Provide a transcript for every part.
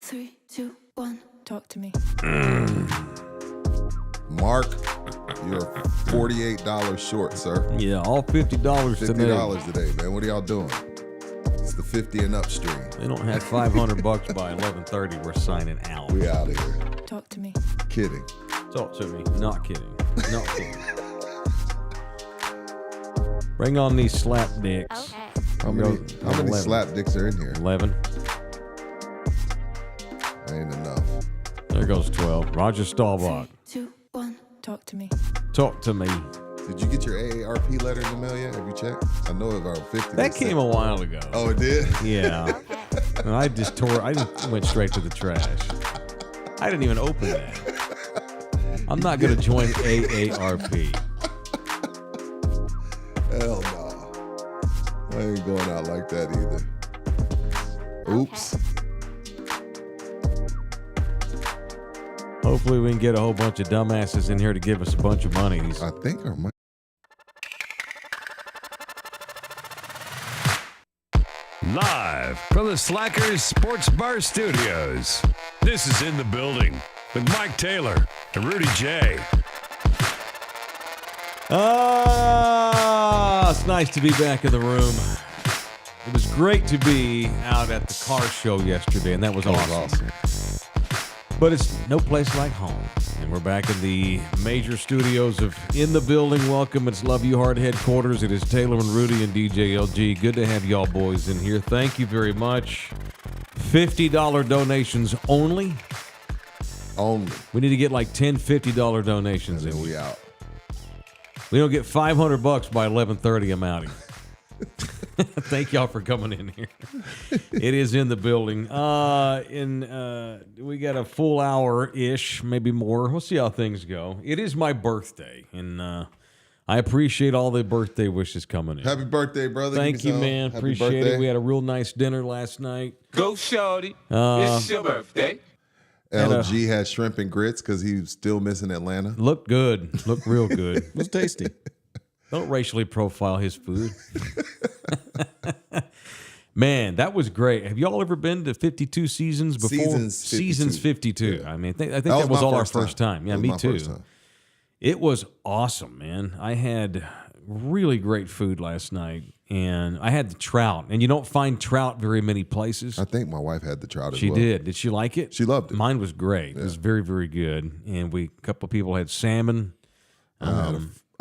3, 2, 1. Talk to me. Mark, you're $48 short, sir. Yeah, all $50 today. $50 today, man. What are y'all doing? It's the 50 and up stream. They don't have $500 by 11:30. We're signing out. We out of here. Talk to me. Kidding. Talk to me. Not kidding. Not kidding. Bring on these slap dicks. Okay. How many 11. slap dicks are in here? 11. Ain't enough. There goes 12. Roger Staubach. 3, 2, 1. Talk to me. Talk to me. Did you get your AARP letter in the mail yet? Have you checked? I know about 50. That came a while ago. Oh, it did? Yeah. And I just went straight to the trash. I didn't even open that. I'm not going to join AARP. Hell no. I ain't going out like that either. Oops. Hopefully we can get a whole bunch of dumbasses in here to give us a bunch of money. I think our money. Live from the Slackers Sports Bar Studios. This is In the Building with Mike Taylor and Rudy J. It's nice to be back in the room. It was great to be out at the car show yesterday, and that was awesome. But it's no place like home. And we're back in the major studios of In the Building. Welcome. It's Love You Hard headquarters. It is Taylor and Rudy and DJ LG. Good to have y'all boys in here. Thank you very much. $50 donations only. Only. We need to get like 10 $50 donations in. We out. We don't get $500 by 11:30. I'm outing. Thank y'all for coming in here. It is In the Building. We got a full hour-ish, maybe more. We'll see how things go. It is my birthday, and I appreciate all the birthday wishes coming in. Happy birthday, brother. Thank you, man. Happy Appreciate birthday. it. We had a real nice dinner last night. Go, shorty. It's your birthday. LG had shrimp and grits because he was still missing Atlanta. Looked good. Looked real good. It was tasty. Don't racially profile his food. Man, that was great. Have y'all ever been to 52 seasons before? Seasons 52. Yeah. I mean, I think that was all our first time. Yeah, me too. Time. It was awesome, man. I had really great food last night, and I had the trout. And you don't find trout very many places. I think my wife had the trout as She well. did. Did she like it? She loved it. Mine was great. Yeah. It was very, very good. And a couple of people had salmon.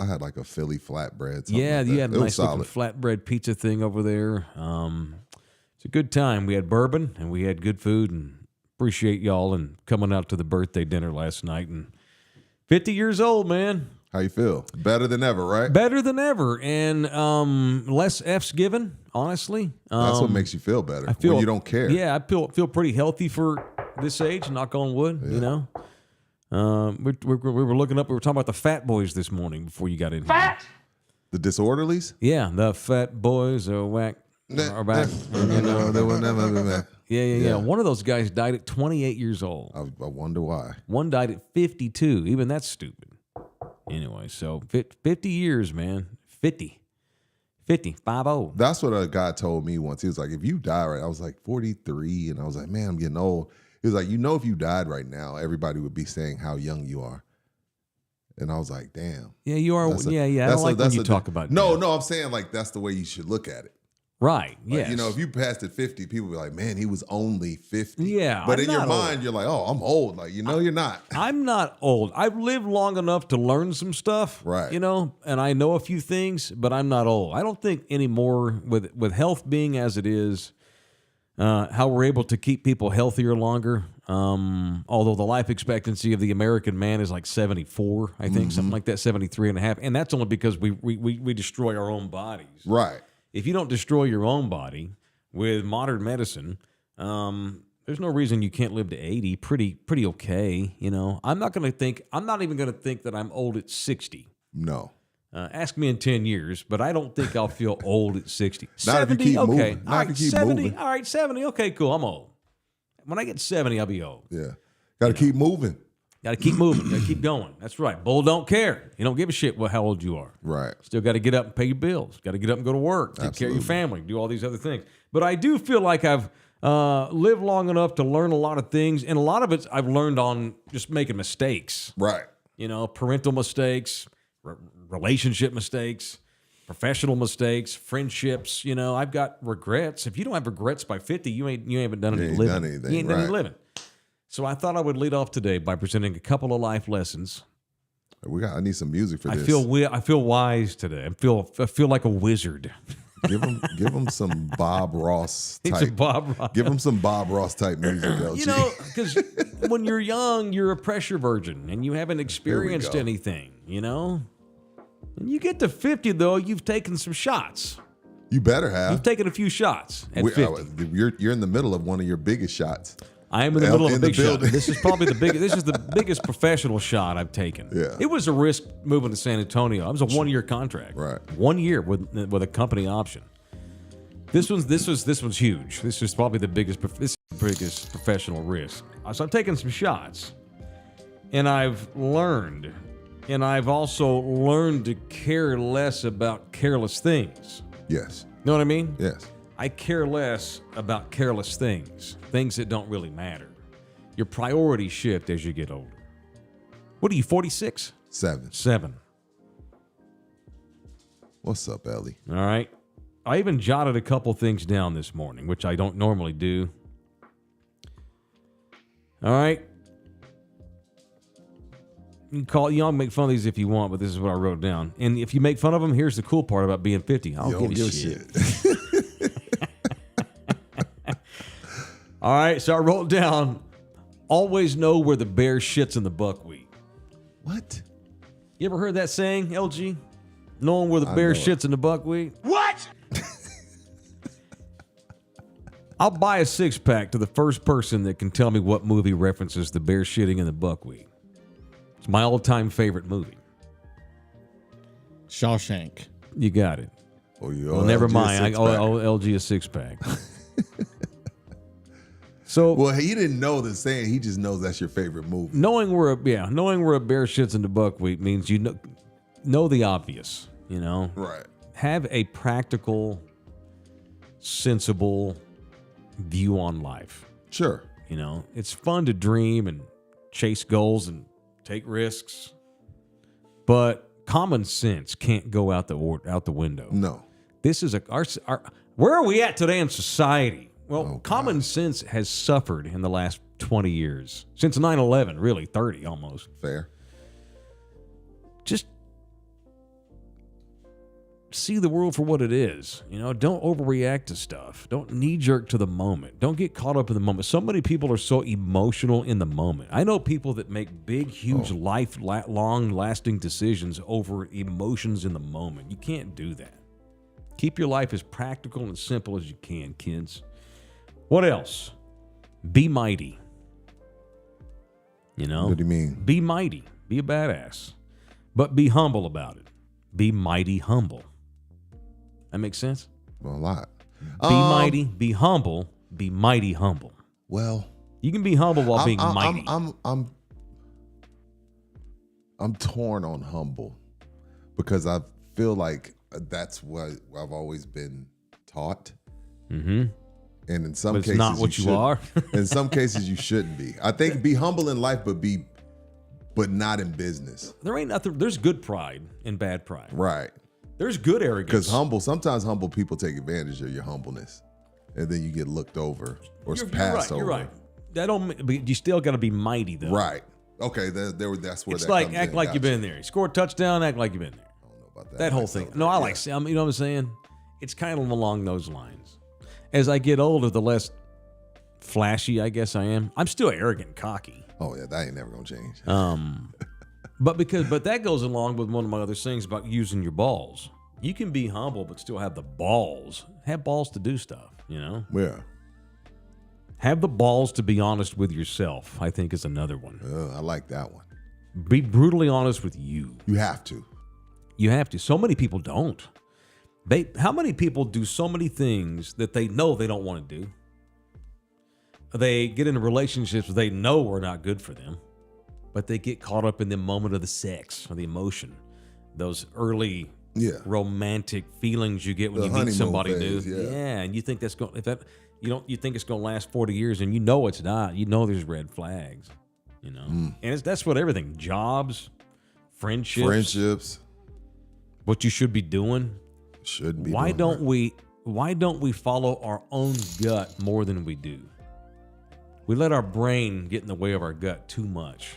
I had like a Philly flatbread. Yeah, like you had a it nice looking flatbread pizza thing over there. It's a good time. We had bourbon and we had good food, and appreciate y'all and coming out to the birthday dinner last night. And 50 years old, man. How you feel? Better than ever, right? Better than ever, and less F's given. Honestly, That's what makes you feel better. I feel when you don't care. Yeah, I feel pretty healthy for this age. Knock on wood. Yeah. You know. We were looking up. We were talking about the Fat Boys this morning before you got in here. The Disorderlies? Yeah, the Fat Boys are whack. Are back. You know, they will never be back. Yeah. One of those guys died at 28 years old. I wonder why. One died at 52. Even that's stupid. Anyway, so 50 years, man. 50. 50. That's what a guy told me once. He was like, if you die right, I was like 43, and I was like, man, I'm getting old. He was like, if you died right now, everybody would be saying how young you are. And I was like, damn. Yeah, you are. I don't like when you talk about No, that. no, I'm saying like that's the way you should look at it. Right, Like, yes. if you passed at 50, people be like, man, he was only 50. Yeah, But I'm in your not mind, old. you're like, oh, I'm old. Like, you're not. I'm not old. I've lived long enough to learn some stuff. Right. And I know a few things, but I'm not old. I don't think anymore with health being as it is, how we're able to keep people healthier longer. Although the life expectancy of the American man is like 74, I think, something like that, 73 and a half. And that's only because we destroy our own bodies. Right. If you don't destroy your own body with modern medicine, there's no reason you can't live to 80 pretty okay. I'm not even going to think that I'm old at 60. No. Ask me in 10 years, but I don't think I'll feel old at 60. Not if you 70, keep okay. moving. All Not right, if you keep 70. moving. All right, 70. Okay, cool. I'm old. When I get 70, I'll be old. Yeah. Got to keep moving. Got to keep moving. Got to keep going. That's right. Bull don't care. You don't give a shit how old you are. Right. Still got to get up and pay your bills. Got to get up and go to work. Take care of your family. Do all these other things. But I do feel like I've live long enough to learn a lot of things, and a lot of it I've learned on just making mistakes. Right. Parental mistakes, relationship mistakes, professional mistakes, friendships. I've got regrets. If you don't have regrets by 50, you haven't done any living. Done anything, You ain't done any right. living. So I thought I would lead off today by presenting a couple of life lessons. I need some music for I this. feel wise today. I feel like a wizard. Give him some Bob Ross It's type. a Bob Ross. Give him some Bob Ross type music, LG. Because when you're young, you're a pressure virgin and you haven't experienced go. anything, And you get to 50, though, you've taken some shots. You better have. You've taken a few shots at 50. You're in the middle of one of your biggest shots. I am in the middle of a in the big shot. building. This is probably the biggest professional shot I've taken. Yeah. It was a risk moving to San Antonio. It was a 1-year contract. Right. 1 year with a company option. This one's huge. This is probably the biggest professional risk. So I've taken some shots, and I've learned, and I've also learned to care less about careless things. Yes. Know what I mean? Yes. I care less about careless things that don't really matter. Your priorities shift as you get older. What are you, 46? 7. What's up, Ellie? All right. I even jotted a couple things down this morning, which I don't normally do. All right. You can make fun of these if you want, but this is what I wrote down. And if you make fun of them, here's the cool part about being 50. I don't give a shit. All right, so I wrote down, always know where the bear shits in the buckwheat. What? You ever heard that saying, LG? Knowing where the bear shits in the buckwheat? What? I'll buy a 6-pack to the first person that can tell me what movie references the bear shitting in the buckwheat. It's my all-time favorite movie. Shawshank. You got it. Oh, you Well, never mind. I owe LG a 6-pack. So, well, he didn't know the saying. He just knows that's your favorite movie. knowing where a bear shits in the buckwheat means you know the obvious. Right. Have a practical, sensible view on life. Sure. It's fun to dream and chase goals and take risks, but common sense can't go out the window. No. This is where are we at today in society? Well, common sense has suffered in the last 20 years. Since 9/11, really, 30 almost. Fair. Just see the world for what it is. Don't overreact to stuff. Don't knee-jerk to the moment. Don't get caught up in the moment. So many people are so emotional in the moment. I know people that make big, huge, long-lasting decisions over emotions in the moment. You can't do that. Keep your life as practical and simple as you can, kids. What else? Be mighty. What do you mean? Be mighty. Be a badass. But be humble about it. Be mighty humble. That makes sense? Well, a lot. Be mighty, be humble, be mighty humble. Well, You can be humble while being mighty. I'm torn on humble because I feel like that's what I've always been taught. Mm-hmm. And in some But it's cases, not what you are. In some cases, you shouldn't be. I think be humble in life, but not in business. There ain't nothing. There's good pride and bad pride. Right. There's good arrogance. Because sometimes humble people take advantage of your humbleness, and then you get looked over or passed over. You're right. But you still got to be mighty though. Right. Okay. That's where It's that like comes act in. like you've Gotcha. been there. You score a touchdown, act like you've been there. I don't know about that. That whole thing. No, I like. You know what I'm saying? It's kind of along those lines. As I get older, the less flashy I guess I am. I'm still arrogant and cocky. Oh yeah, that ain't never gonna change. But that goes along with one of my other things about using your balls. You can be humble but still have the balls. Have balls to do stuff, Yeah. Have the balls to be honest with yourself, I think is another one. I like that one. Be brutally honest with you. You have to. You have to. So many people don't. How many people do so many things that they know they don't want to do? They get into relationships they know are not good for them, but they get caught up in the moment of the sex or the emotion, those early romantic feelings you get when The you meet honeymoon somebody phase, new. yeah. And you think that's going you think it's going to last 40 years, and you know it's not. You know there's red flags. And that's what everything, jobs, friendships, what you should be doing. Shouldn't be. Why doing don't we follow our own gut more than we do? We let our brain get in the way of our gut too much.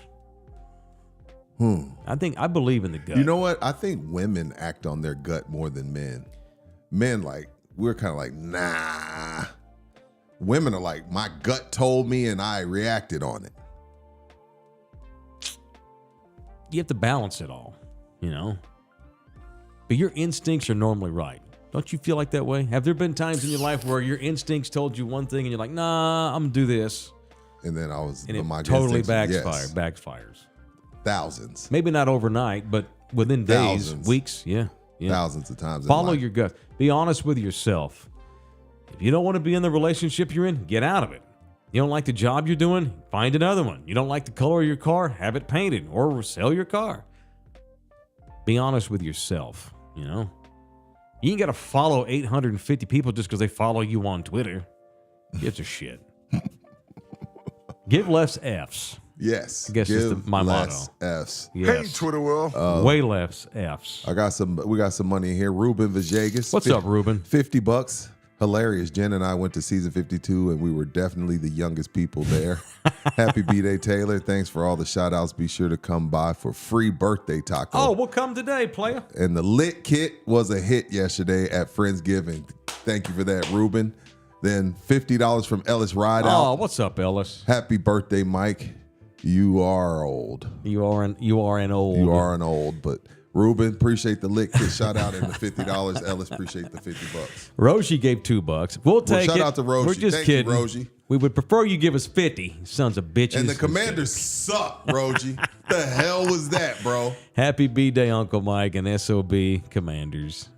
I believe in the gut. You know what? I think women act on their gut more than men. Men, like, we're kind of like, nah. Women are like, my gut told me and I reacted on it. You have to balance it all, But your instincts are normally right. Don't you feel like that way? Have there been times in your life where your instincts told you one thing and you're like, nah, I'm going to do this? And then it totally backfires. Thousands. Maybe not overnight, but within days, Thousands. Weeks, yeah. Thousands of times. Follow your gut. Be honest with yourself. If you don't want to be in the relationship you're in, get out of it. You don't like the job you're doing? Find another one. You don't like the color of your car? Have it painted or sell your car. Be honest with yourself, You ain't got to follow 850 people just because they follow you on Twitter. Gives a shit. Give less Fs. Yes. I guess it's my less motto. Fs. Yes. Hey, Twitter world. Way less Fs. We got some money in here. Ruben Vajegas. What's up, Ruben? $50. Hilarious. Jen and I went to season 52 and we were definitely the youngest people there. Happy B-Day, Taylor. Thanks for all the shout outs. Be sure to come by for free birthday taco. Oh, we'll come today, player. And the lit kit was a hit yesterday at Friendsgiving. Thank you for that, Ruben. Then $50 from Ellis Rideout. Oh, what's up, Ellis? Happy birthday, Mike. You are old. You are an old. You are an old, but Ruben, appreciate the lick kit shout out and the $50. Ellis, appreciate the $50. Rosie gave $2. We'll take shout it. out to Rosie. We're just Thank you, kidding. Rosie. We would prefer you give us 50, sons of bitches. And the Commanders suck, Rosie. The hell was that, bro? Happy B-Day, Uncle Mike, and SOB Commanders.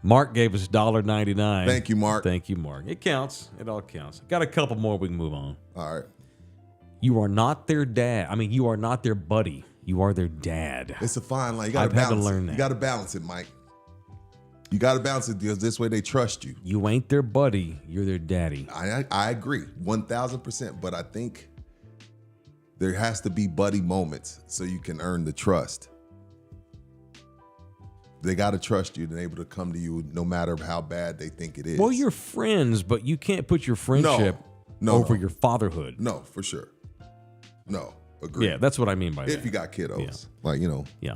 Mark gave us $1.99. Thank you, Mark. Thank you, Mark. It counts. It all counts. Got a couple more. We can move on. All right. You are not their dad. I mean, you are not their buddy. You are their dad. It's a fine line. You got I've to had to balance learn it. that. You got to balance it, Mike. You got to balance it because this way they trust you. You ain't their buddy. You're their daddy. I agree 1,000%, but I think there has to be buddy moments so you can earn the trust. They got to trust you and able to come to you no matter how bad they think it is. Well, you're friends, but you can't put your friendship over your fatherhood. No, for sure. No, agree. Yeah, that's what I mean by that. If you got kiddos. Yeah. Like, Yeah.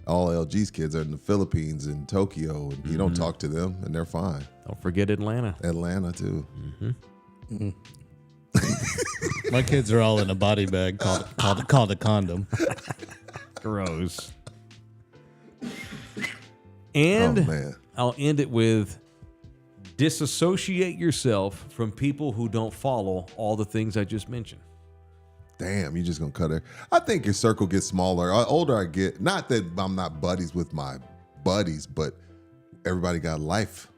all LG's kids are in the Philippines and Tokyo, and you don't talk to them, and they're fine. Don't forget Atlanta. Atlanta, too. My kids are all in a body bag called a condom. Gross. And Oh, man. I'll end it with disassociate yourself from people who don't follow all the things I just mentioned. Damn, you just going to cut it. I think your circle gets smaller. The older I get, not that I'm not buddies with my buddies, but everybody got life.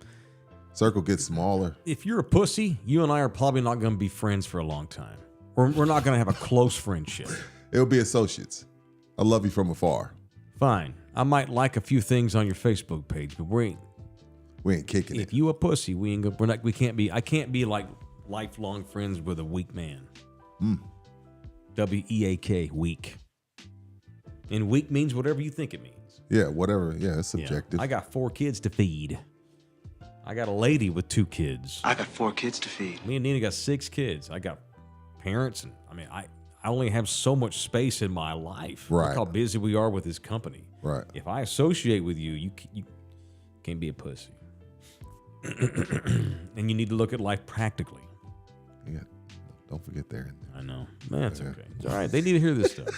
Circle gets smaller. If you're a pussy, you and I are probably not going to be friends for a long time. We're not going to have a close friendship. It'll be associates. I love you from afar. Fine. I might like a few things on your Facebook page, but We ain't kicking if it. you a pussy, I can't be like lifelong friends with a weak man. WEAK, weak. And weak means whatever you think it means. Yeah, whatever. Yeah, it's Yeah. subjective. I got 4 kids to feed. I got a lady with 2 kids. I got 4 kids to feed. Me and Nina got 6 kids. I got parents, and I only have so much space in my life. Right. Look how busy we are with this company. Right. If I associate with you, you can't be a pussy. And you need to look at life practically. Yeah. Don't forget there. I know. Man, that's okay. It's all right. They need to hear this stuff.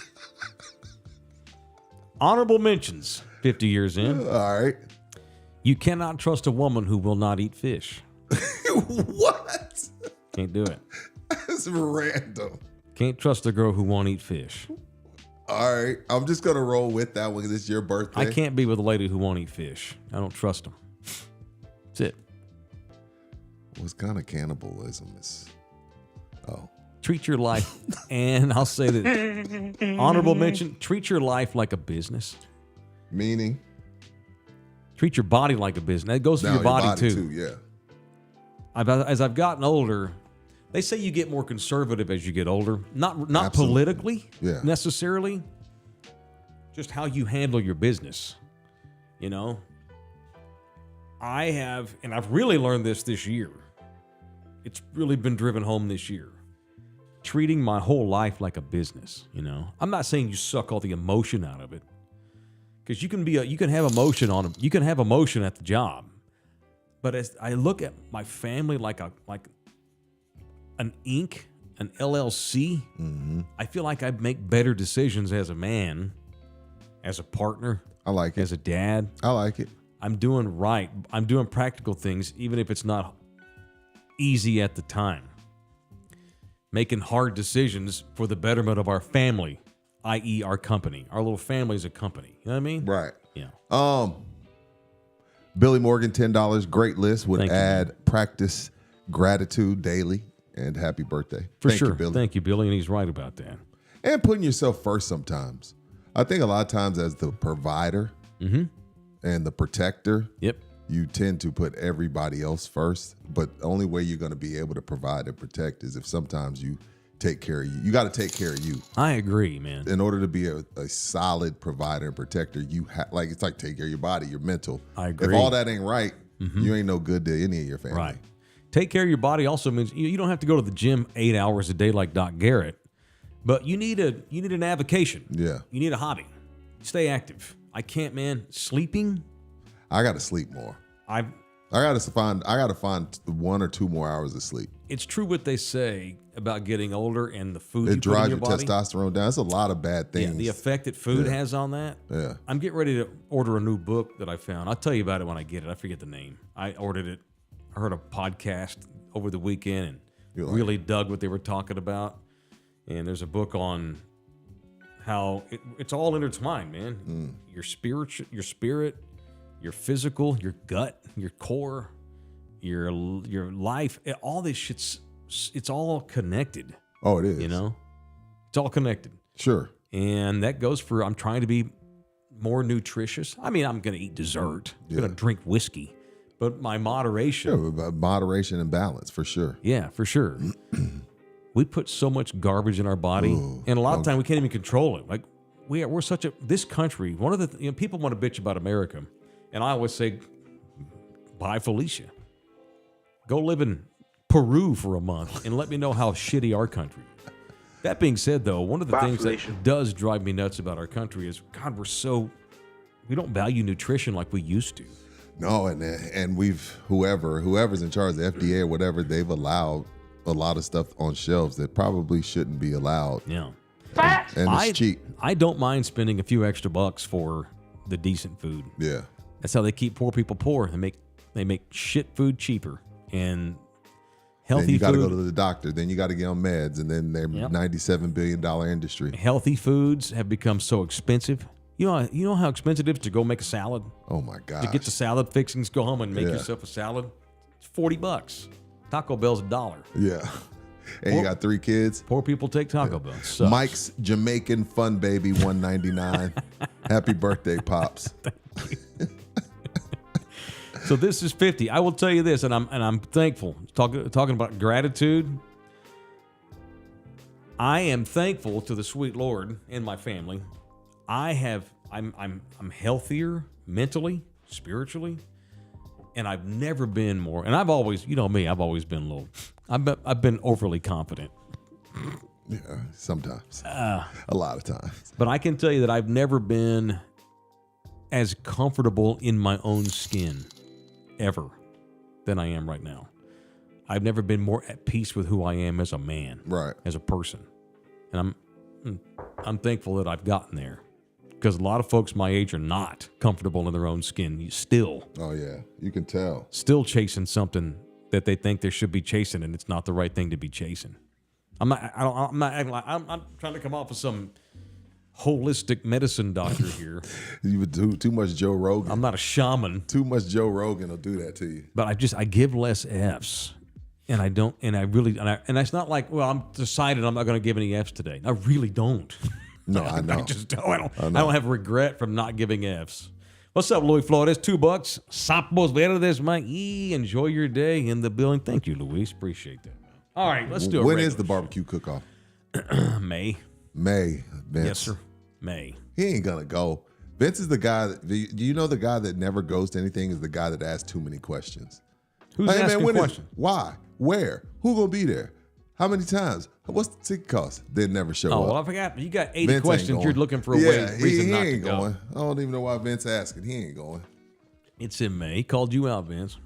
Honorable mentions, 50 years in. All right. You cannot trust a woman who will not eat fish. What? Can't do it. That's random. Can't trust a girl who won't eat fish. All right. I'm just going to roll with that one. It's your birthday. I can't be with a lady who won't eat fish. I don't trust them. That's it. What's kind of cannibalism is... Oh. Treat your life, and I'll say that honorable mention, treat your life like a business. Meaning? Treat your body like a business. That goes for Now your body, too. Yeah. As I've gotten older, they say you get more conservative as you get older. Not Absolutely. politically Yeah. necessarily, just how you handle your business. You know, I have, and I've really learned this year. It's really been driven home this year. Treating my whole life like a business. You know, I'm not saying you suck all the emotion out of it, because you can have emotion at the job. But as I look at my family like an Inc., an LLC, I feel like I make better decisions as a man, as a partner, I like it. as a dad. I like it. I'm doing right. I'm doing practical things, even if it's not easy at the time. Making hard decisions for the betterment of our family, i.e. our company. Our little family is a company. You know what I mean? Right. Yeah. Billy Morgan, $10. Great list. Would Thank you, add practice gratitude daily and happy birthday. For Thank sure. you, Billy. Thank you, Billy. And he's right about that. And putting yourself first sometimes. I think a lot of times as the provider and the protector, Yep. you tend to put everybody else first. But the only way you're going to be able to provide and protect is if sometimes you take care of you. You got to take care of you. I agree, man. In order to be a solid provider and protector, you it's like take care of your body, your mental. I agree. If all that ain't right, you ain't no good to any of your family. Right. Take care of your body also means you don't have to go to the gym 8 hours a day like Doc Garrett, but you need an avocation. Yeah. You need a hobby. Stay active. I can't, man. Sleeping. I got to sleep more. I I gotta find 1 or 2 more hours of sleep. It's true what they say about getting older and the food It you put in drives your your body. testosterone down. That's a lot of bad things. Yeah, the effect that food Yeah. has on that. Yeah. I'm getting ready to order a new book that I found. I'll tell you about it when I get it. I forget the name. I ordered it. I heard a podcast over the weekend and You like really dug what they were talking about. And there's a book on how it's all intertwined, man. Mm. Your spirit, your physical, your gut, your core, your life. All this shit's it's all connected. Oh, it is. You know, it's all connected. Sure. And that goes for I'm trying to be more nutritious. I mean, I'm going to eat dessert. I'm going to drink whiskey. But my moderation. Sure, but moderation and balance for sure. Yeah, for sure. We put so much garbage in our body. Ooh, And a lot of time we can't even control it. Like we're such this country, one of the, people want to bitch about America. And I always say, bye Felicia. Go live in Peru for a month and let me know how shitty our country is. That being said, though, one of the things that does drive me nuts about our country is, God, we don't value nutrition like we used to. No, and we've whoever's in charge, the FDA or whatever, they've allowed a lot of stuff on shelves that probably shouldn't be allowed. Yeah. And it's cheap. I don't mind spending a few extra bucks for the decent food. Yeah. That's how they keep poor people poor. They make shit food cheaper and healthy Then you got to food. go to the doctor. Then you got to get on meds, and then they're $97 billion industry. Healthy foods have become so expensive. You know how expensive it is to go make a salad? Oh my gosh. To get the salad fixings, go home and make Yeah. yourself a salad. It's $40. Taco Bell's $1. Yeah. And you got 3 kids. Poor people take Taco Bell. It sucks. Mike's Jamaican Fun Baby $1.99. Happy birthday, Pops. So this is 50. I will tell you this, and I'm thankful. Talking about gratitude. I am thankful to the sweet Lord and my family. I'm healthier mentally, spiritually, and I've never been more. And I've always, you know me, I've always been low. I've been overly confident. Yeah, sometimes. A lot of times. But I can tell you that I've never been as comfortable in my own skin ever than I am right now. I've never been more at peace with who I am as a man, Right. as a person. And I'm thankful that I've gotten there, because a lot of folks my age are not comfortable in their own skin. Still Oh yeah, you can tell. chasing something that they think they should be chasing, and it's not the right thing to be chasing. I'm not acting like I'm trying to come off with some holistic medicine doctor here. You would do too much Joe Rogan. I'm not a shaman, Too much Joe Rogan will do that to you. but I give less F's, and I don't, and I really, and it's not like, well, I'm decided I'm not going to give any F's today. I really don't. No, I know. I just don't. I don't have regret from not giving F's. What's up, Louis Flores? $2. Sapos verdes, Mike. Enjoy your day in the building. Thank you, Luis. Appreciate that. All right, let's do it. When is the barbecue cook-off? May. May. Vince. Yes, sir. May. He ain't gonna go. Vince is the guy. Do you know the guy that never goes to anything is the guy that asks too many questions. Who's Hey, asking when questions? why? Where? Who gonna be there? How many times? What's the ticket cost? They never show Oh, up. well, I forgot. You got 80 Vince ain't questions. going. You're looking for a reason he not to ain't go. going. I don't even know why Vince asking. He ain't going. It's in May. He called you out, Vince.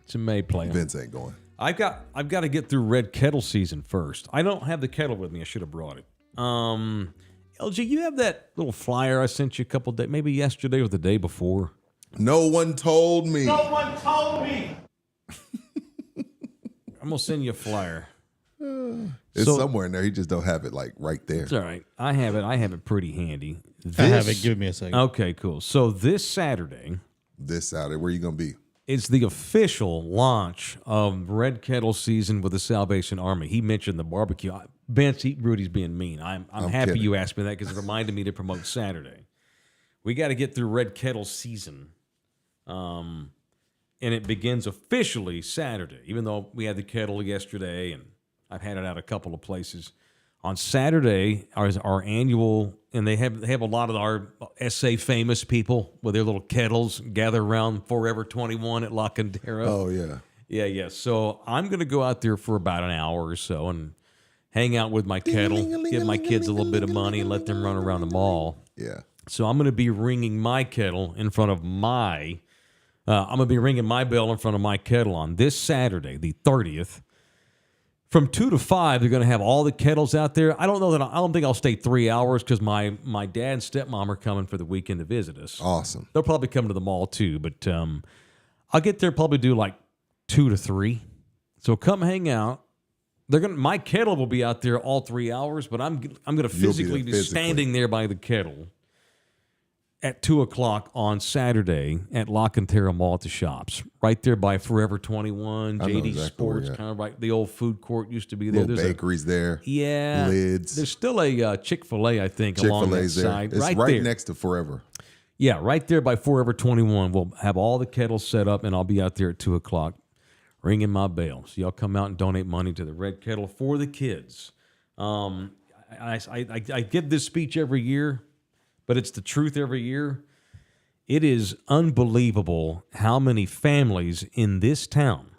It's in May, player. Vince ain't going. I've got to get through red kettle season first. I don't have the kettle with me. I should have brought it. LG, you have that little flyer I sent you a couple days, maybe yesterday or the day before. No one told me. I'm gonna send you a flyer. It's So- somewhere in there. He just don't have it like right there. It's all right. I have it pretty handy. I have it. Give me a second. Okay, cool. So this Saturday This Saturday, where you gonna be? is the official launch of Red Kettle season with the Salvation Army. He mentioned the barbecue. Vince, Rudy's being mean. I'm happy kidding. you asked me that because it reminded me to promote Saturday. We got to get through Red Kettle season. And it begins officially Saturday, even though we had the kettle yesterday and I've had it out a couple of places. On Saturday, our annual, and they have a lot of our SA famous people with their little kettles gather around Forever 21 at La Cantera. Oh yeah. Yeah. So I'm going to go out there for about an hour or so and hang out with my kettle, give my kids a little bit of money, and let them run around the mall. Yeah. So I'm going to be ringing my kettle in front of my. I'm going to be ringing my bell in front of my kettle on this Saturday, the 30th. From 2 to 5, they're going to have all the kettles out there. I don't think I'll stay 3 hours because my dad and stepmom are coming for the weekend to visit us. Awesome. They'll probably come to the mall too, but I'll get there probably do like 2 to 3. So come hang out. My kettle will be out there all 3 hours, but I'm going to physically be standing there by the kettle at 2 o'clock on Saturday at La Cantera Mall at the shops, right there by Forever 21, I know JD exactly Sports, where you're at. kind of right. The old food court used to be there. Little bakeries there. Yeah, Lids. There's still a Chick-fil-A, I think, along that Chick-fil-A's there. side, It's right right there. next to Forever. Yeah, right there by Forever 21. We'll have all the kettles set up, and I'll be out there at 2 o'clock ringing my bell. So y'all come out and donate money to the Red Kettle for the kids. I give this speech every year, but it's the truth every year. It is unbelievable how many families in this town,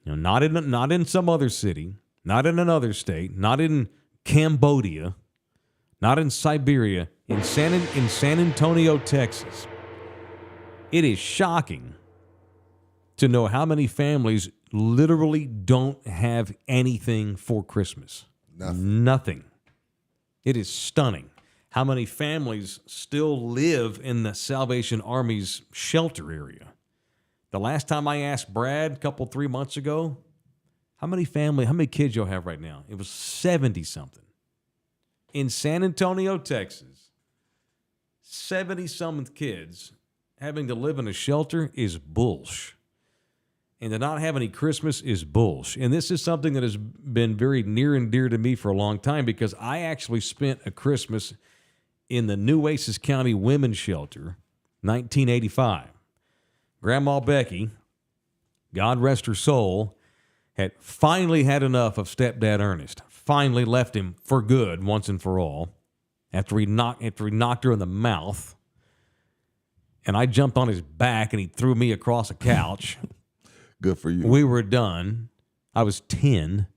not in some other city, not in another state, not in Cambodia, not in Siberia, in San Antonio, Texas. It is shocking to know how many families literally don't have anything for Christmas. Nothing. It is stunning how many families still live in the Salvation Army's shelter area. The last time I asked Brad, 3 months ago, how many kids y'all have right now? It was 70-something. In San Antonio, Texas, 70-something kids having to live in a shelter is bullsh. And to not have any Christmas is bullsh. And this is something that has been very near and dear to me for a long time because I actually spent a Christmas in the Nueces County Women's Shelter, 1985. Grandma Becky, God rest her soul, had finally had enough of stepdad Ernest. Finally left him for good once and for all after he knocked her in the mouth. And I jumped on his back and he threw me across a couch. Good for you. We were done. I was 10.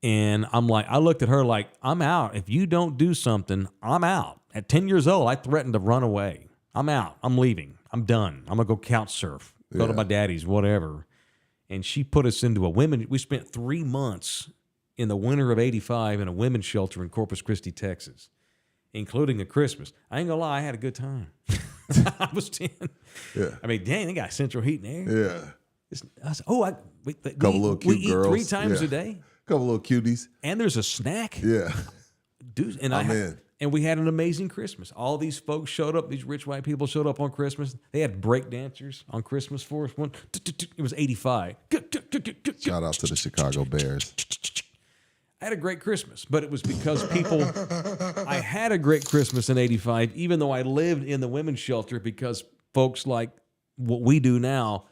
And I looked at her like, I'm out. If you don't do something, I'm out. At 10 years old, I threatened to run away. I'm out. I'm leaving. I'm done. I'm going to go couch surf. Go to my daddy's, whatever. And she put us into we spent 3 months in the winter of 85 in a women's shelter in Corpus Christi, Texas, including a Christmas. I ain't going to lie, I had a good time. I was 10. Yeah. I mean, dang, they got central heat in there. Yeah. We Little cute eat girls. 3 times Yeah. a day, Couple little cuties. and there's a snack. Yeah. Dude, and I'm in. And we had an amazing Christmas. All these folks showed up. These rich white people showed up on Christmas. They had break dancers on Christmas for us. It was 85. Shout out to the Chicago Bears. I had a great Christmas, but it was because I had a great Christmas in 85, even though I lived in the women's shelter, because folks like what we do now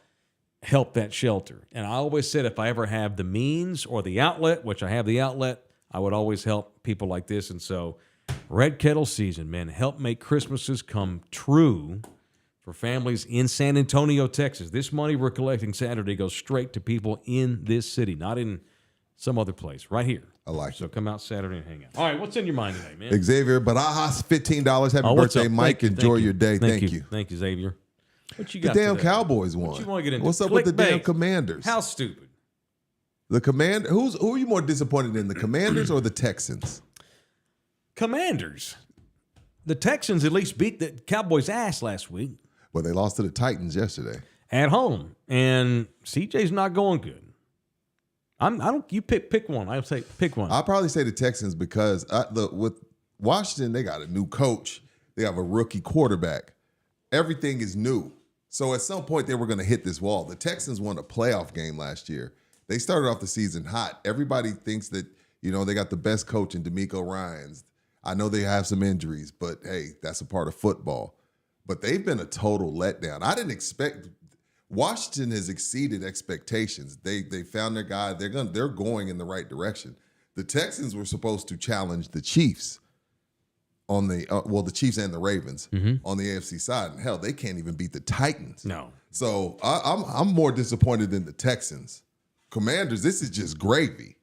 help that shelter. And I always said if I ever have the means or the outlet, which I have the outlet, I would always help people like this. And so Red Kettle season, man, help make Christmases come true for families in San Antonio, Texas. This money we're collecting Saturday goes straight to people in this city, not in some other place, right here. I like So it. come out Saturday and hang out. All right, what's in your mind today, man? Xavier Barajas, $15. Happy What's birthday, up? Mike. Thank you, Enjoy thank your day. you. Thank you. Thank you, Xavier. What you The got damn today? Cowboys won. What you want to get into? What's up with the damn Clickbait. Commanders? How stupid. The Commander. Who are you more disappointed in, the Commanders or the Texans? Commanders. The Texans at least beat the Cowboys' ass last week Well, they lost to the Titans yesterday. at home, and CJ's not going good. I don't. You pick one. I would say pick one. I'll probably say the Texans because with Washington, they got a new coach. They have a rookie quarterback. Everything is new. So at some point, they were going to hit this wall. The Texans won a playoff game last year. They started off the season hot. Everybody thinks that, they got the best coach in DeMeco Ryans. I know they have some injuries, but hey, that's a part of football. But they've been a total letdown. I didn't expect Washington has exceeded expectations. They found their guy. They're going in the right direction. The Texans were supposed to challenge the Chiefs on the Chiefs and the Ravens on the AFC side. And hell, they can't even beat the Titans. No. So I'm more disappointed than the Texans. Commanders, this is just gravy.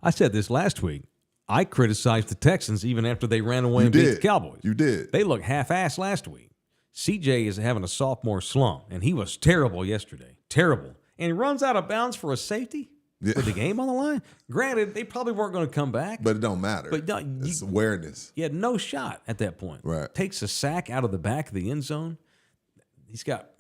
I said this last week. I criticized the Texans even after they ran away You and beat the did. Cowboys. You did. They looked half-assed last week. CJ is having a sophomore slump, and he was terrible yesterday. Terrible. And he runs out of bounds for a safety with the game on the line. Granted, they probably weren't going to come back. But it don't matter. But no, It's awareness. He had no shot at that point. Right. Takes a sack out of the back of the end zone. He's got,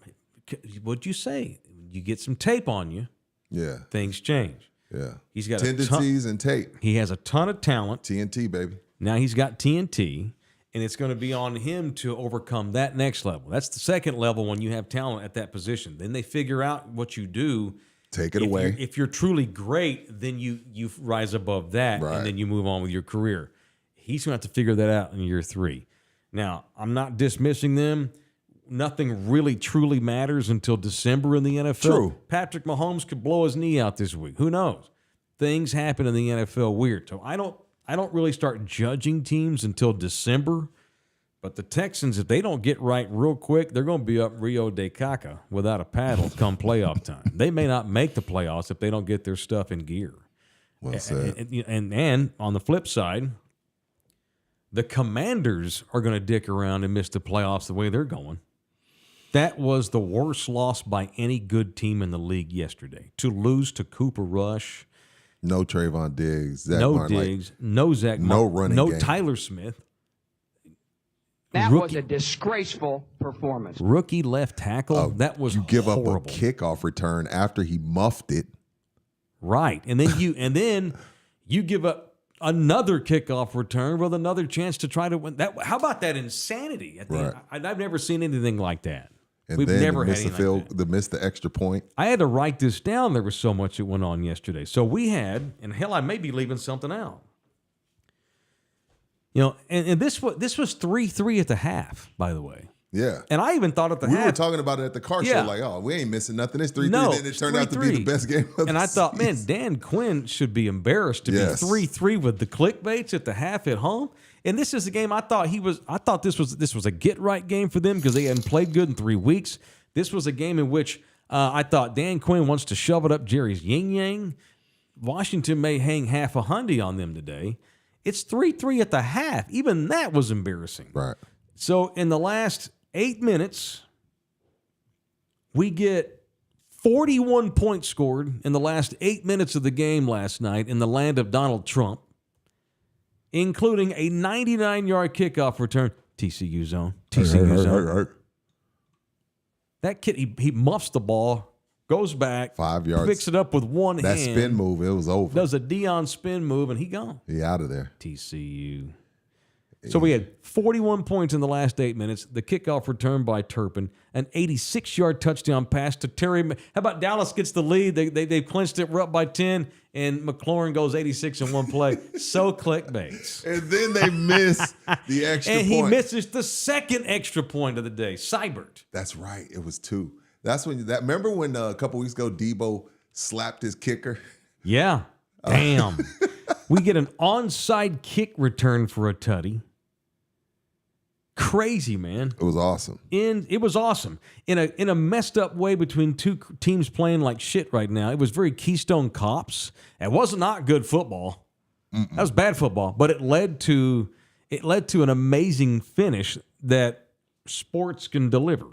what'd you say? You get some tape on you, Yeah. things change. Yeah. He's got tendencies and tape. He has a ton of talent. TNT, baby. Now he's got TNT, and it's going to be on him to overcome that next level. That's the second level when you have talent at that position. Then they figure out what you do. Take it away. If you're truly great, then you rise above that, Right. and then you move on with your career. He's going to have to figure that out in year 3. Now, I'm not dismissing them. Nothing really truly matters until December in the NFL. True. Patrick Mahomes could blow his knee out this week. Who knows? Things happen in the NFL weird. So I don't really start judging teams until December. But the Texans, if they don't get right real quick, they're going to be up Rio de Caca without a paddle come playoff time. They may not make the playoffs if they don't get their stuff in gear. Well said. And on the flip side, the Commanders are going to dick around and miss the playoffs the way they're going. That was the worst loss by any good team in the league yesterday. To lose to Cooper Rush, No Trayvon Diggs. Zach no Martin, Diggs, no Zach no Martin, running no game. Tyler Smith. That Rookie- was a disgraceful performance. Rookie left tackle. That was You give horrible. up a kickoff return after he muffed it. Right. And then you give up another kickoff return with another chance to try to win. How about that insanity? Right. I've never seen anything like that. And We've then never to had miss the anything like that. to miss the extra point. I had to write this down. There was so much that went on yesterday. So we had, and hell, I may be leaving something out. And this was 3-3 at the half, by the way. Yeah. And I even thought at the We half. were talking about it at the car Yeah. show, like, oh, we ain't missing nothing. It's 3-3. No, Then it it's turned out to be the 3-3. best game of the And I thought, man, season. Dan Quinn should be embarrassed to Yes. be 3-3 with the clickbaits at the half at home. And this is a game I thought this was a get right game for them because they hadn't played good in 3 weeks. This was a game in which I thought Dan Quinn wants to shove it up Jerry's yin yang. Washington may hang half a hundy on them today. It's 3-3 at the half. Even that was embarrassing. Right. So in the last 8 minutes, we get 41 points scored in the last 8 minutes of the game last night in the land of Donald Trump, including a 99-yard kickoff return. TCU zone. TCU zone. That kid, he muffs the ball, goes back, 5 yards. picks it up with one That hand. spin move, it was over. Does a Dion spin move, and he gone. He out of there. TCU. So we had 41 points in the last 8 minutes. The kickoff return by Turpin, an 86-yard touchdown pass to Terry. How about Dallas gets the lead? They clinched it. We're up by 10, and McLaurin goes 86 in one play. So clickbaits. And then they miss the extra And point. he misses the second extra point of the day. Seibert. That's right. It was 2. That's when remember when a couple weeks ago Debo slapped his kicker? Yeah. Damn. We get an onside kick return for a tutty. Crazy, man. It was awesome. It was awesome. In a messed up way between two teams playing like shit right now. It was very Keystone Cops. It was not good football. That was bad football, but it led to an amazing finish that sports can deliver.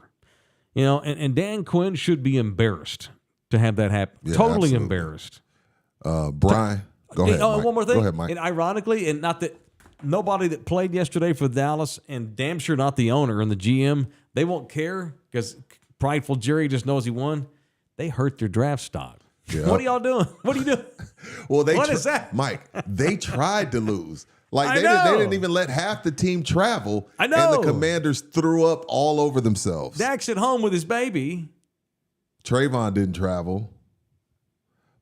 You know, and Dan Quinn should be embarrassed to have that happen. Yeah, totally absolutely. embarrassed. Brian, go ahead. Oh, Mike. one more thing. Go ahead, Mike. And ironically, and not that nobody that played yesterday for Dallas, and damn sure not the owner and the GM, they won't care because prideful Jerry just knows he won. They hurt their draft stock. Yeah. What are y'all doing? What are you doing? Well, What is that? Mike, they tried to lose. Like I they know. didn't even let half the team travel. I know. And the Commanders threw up all over themselves. Dak's at home with his baby. Trayvon didn't travel.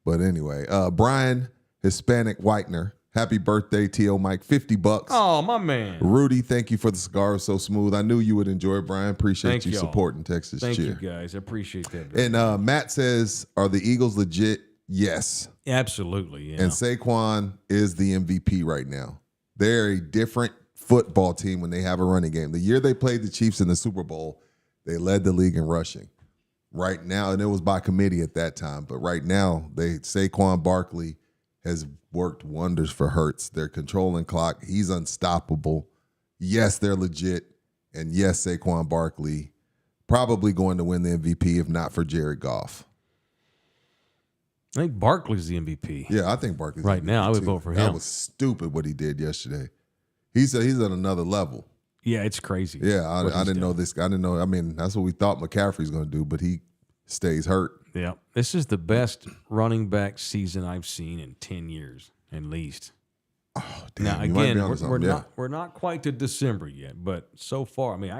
But anyway, Brian Hispanic Whitener, happy birthday, T.O. Mike, $50. Oh, my man. Rudy, thank you for the cigar. So smooth. I knew you would enjoy it, Brian. Appreciate Thank you y'all. supporting Texas Thank Cheer. you, guys. I appreciate that. And Matt says, are the Eagles legit? Yes. Absolutely, yeah. And Saquon is the MVP right now. They're a different football team when they have a running game. The year they played the Chiefs in the Super Bowl, they led the league in rushing. Right now, and it was by committee at that time, but right now, Saquon Barkley has worked wonders for Hurts. They're controlling clock. He's unstoppable. Yes, they're legit. And yes, Saquon Barkley probably going to win the MVP if not for Jared Goff. I think Barkley's the MVP. Yeah, I think Barkley's Right MVP now, I would too. vote for That him. was stupid what he did yesterday. He's at another level. Yeah, it's crazy. Yeah, what I he's didn't know doing. this. I didn't know. I mean, that's what we thought McCaffrey's going to do, but he stays hurt. Yeah, this is the best running back season I've seen in 10 years, at least. Oh, damn. Now you might be again, onto we're something. we're not quite to December yet, but so far, I mean,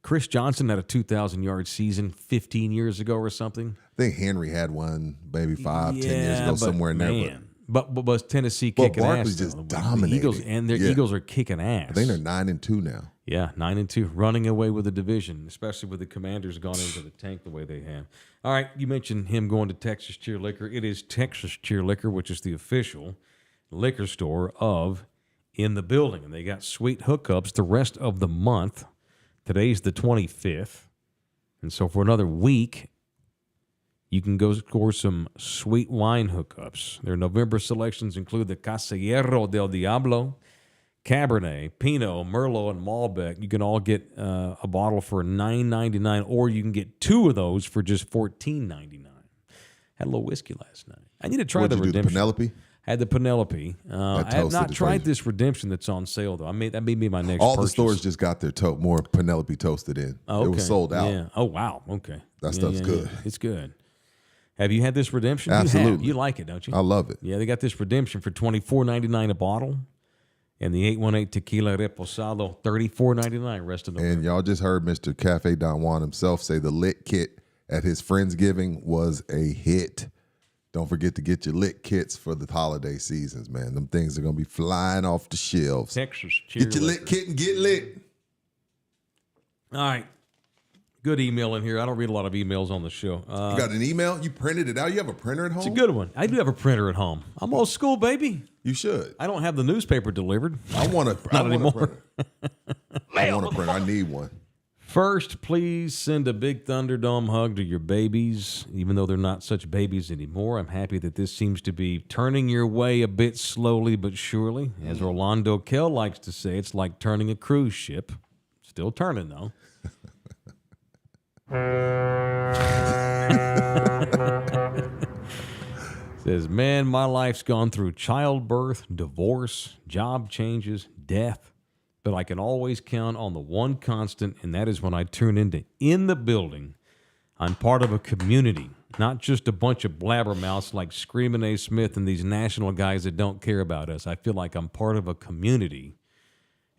Chris Johnson had a 2,000-yard season 15 years ago or something. I think Henry had one maybe 10 years ago, but somewhere in there. man, but was Tennessee But kicking Barkley's ass? just though. dominating. The Eagles and their Yeah. Eagles are kicking ass. I think they're 9-2 now. Yeah, 9-2, running away with the division, especially with the Commanders gone into the tank the way they have. All right, you mentioned him going to Texas Cheer Liquor. It is Texas Cheer Liquor, which is the official liquor store of In the Building, and they got sweet hookups the rest of the month. Today's the 25th, and so for another week, you can go score some sweet wine hookups. Their November selections include the Casillero del Diablo, Cabernet, Pinot, Merlot, and Malbec. You can all get a bottle for $9.99, or you can get 2 of those for just $14.99. Had a little whiskey last night. I need to try What'd the you do, the Redemption. Penelope? Had the Penelope. I have toasted not is tried crazy. this Redemption that's on sale, though. That may be my next All purchase. the stores just got their more Penelope toasted in. Oh, okay. It was sold out. Yeah. Oh, wow. Okay. That stuff's good. It's good. Have you had this Redemption? Absolutely. You like it, don't you? I love it. Yeah, they got this Redemption for $24.99 a bottle. And the 818 Tequila Reposado, $34.99 rest of the And y'all just heard Mr. Cafe Don Juan himself say the lit kit at his Friendsgiving was a hit. Don't forget to get your lit kits for the holiday seasons, man. Them things are going to be flying off the shelves. Texas Cheer Get your Liquor. lit kit and get lit. All right. Good email in here. I don't read a lot of emails on the show. You got an email? You printed it out? You have a printer at home? It's a good one. I do have a printer at home. I'm old school, baby. You should. I don't have the newspaper delivered. I want to. Not anymore. I want a printer. I need one. First, please send a big Thunderdome hug to your babies, even though they're not such babies anymore. I'm happy that this seems to be turning your way a bit slowly but surely. As Orlando Kell likes to say, it's like turning a cruise ship. Still turning, though. Says, man, my life's gone through childbirth, divorce, job changes, death. But I can always count on the one constant, and that is when I turn into In the Building. I'm part of a community, not just a bunch of blabbermouths like Screaming A. Smith and these national guys that don't care about us. I feel like I'm part of a community,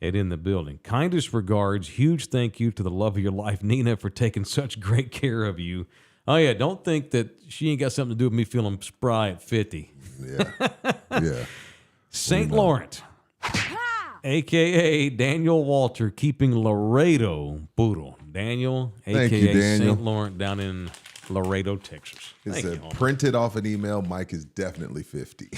at In the Building. Kindest regards. Huge thank you to the love of your life, Nina, for taking such great care of you. Oh, yeah, don't think that she ain't got something to do with me feeling spry at 50. Yeah. Yeah. St. Laurent, a.k.a. Daniel Walter, keeping Laredo Poodle. Daniel, Thank you, a.k.a. Daniel. St. Laurent, down in Laredo, Texas. It Thank said, you, Homer. printed off an email, Mike is definitely 50.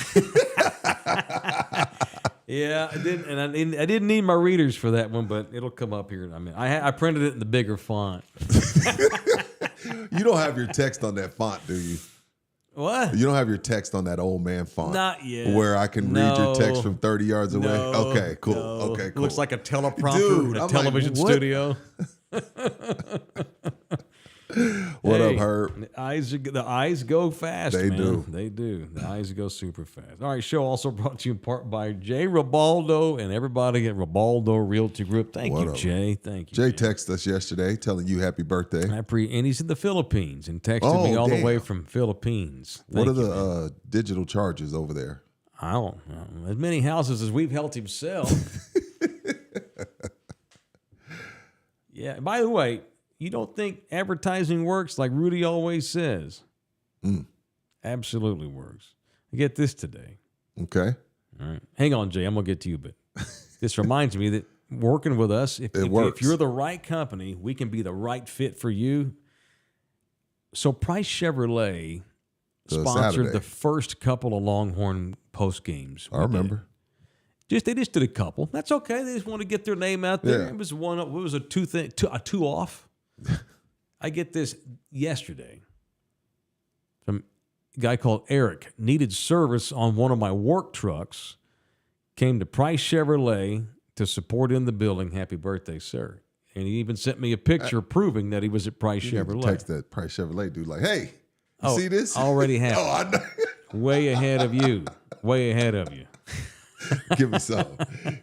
Yeah, I didn't, and I didn't need my readers for that one, but it'll come up here. I mean, I printed it in the bigger font. You don't have your text on that font, do you? What? You don't have your text on that old man font. Not yet. Where I can read your text No. from 30 yards away. No, Okay, cool. no. Okay, cool. Looks like a teleprompter Dude, in a I'm like, television what? studio. What up, Hey, Herb? The eyes go fast, They man. do. They do. The eyes go super fast. All right, show also brought to you in part by Jay Ribaldo and everybody at Ribaldo Realty Group. Thank What you, up? Jay. Thank you. Jay man. texted us yesterday telling you happy birthday. And he's in the Philippines and texted me Oh, all the way damn. from Philippines. What Thank are you, the man. digital charges over there? I don't know. As many houses as we've helped him sell. Yeah. By the way, you don't think advertising works like Rudy always says? Absolutely works. I get this today. Okay. All right. Hang on, Jay. I'm going to get to you, but this reminds me that working with us, if works. you're the right company, we can be the right fit for you. So Price Chevrolet sponsored Saturday. the first couple of Longhorn post games. I remember. They just did a couple. That's okay. They just want to get their name out there. Yeah. It was a two off. I get this yesterday from a guy called Eric. Needed service on one of my work trucks. Came to Price Chevrolet to support In the Building. Happy birthday, sir. And he even sent me a picture proving that he was at Price You need to Chevrolet. text that Price Chevrolet dude like, hey, you see this? Already have. Oh, I know. Way ahead of you. Way ahead of you. Give me some.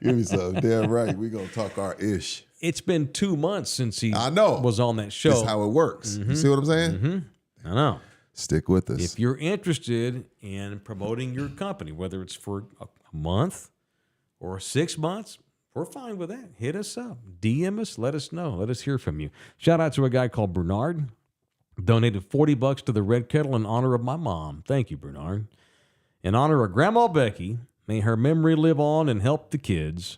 Give me some. Damn right. We're going to talk our ish. It's been 2 months since he I know. was on that show. That's how it works. You see what I'm saying? I know. Stick with us. If you're interested in promoting your company, whether it's for a month or 6 months, we're fine with that. Hit us up. DM us. Let us know. Let us hear from you. Shout out to a guy called Bernard. Donated $40 to the Red Kettle in honor of my mom. Thank you, Bernard. In honor of Grandma Becky, may her memory live on and help the kids.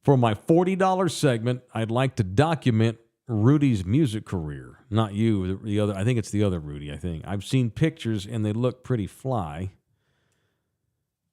For my $40 segment, I'd like to document Rudy's music career. Not you, the other. I think it's the other Rudy, I think. I've seen pictures and they look pretty fly.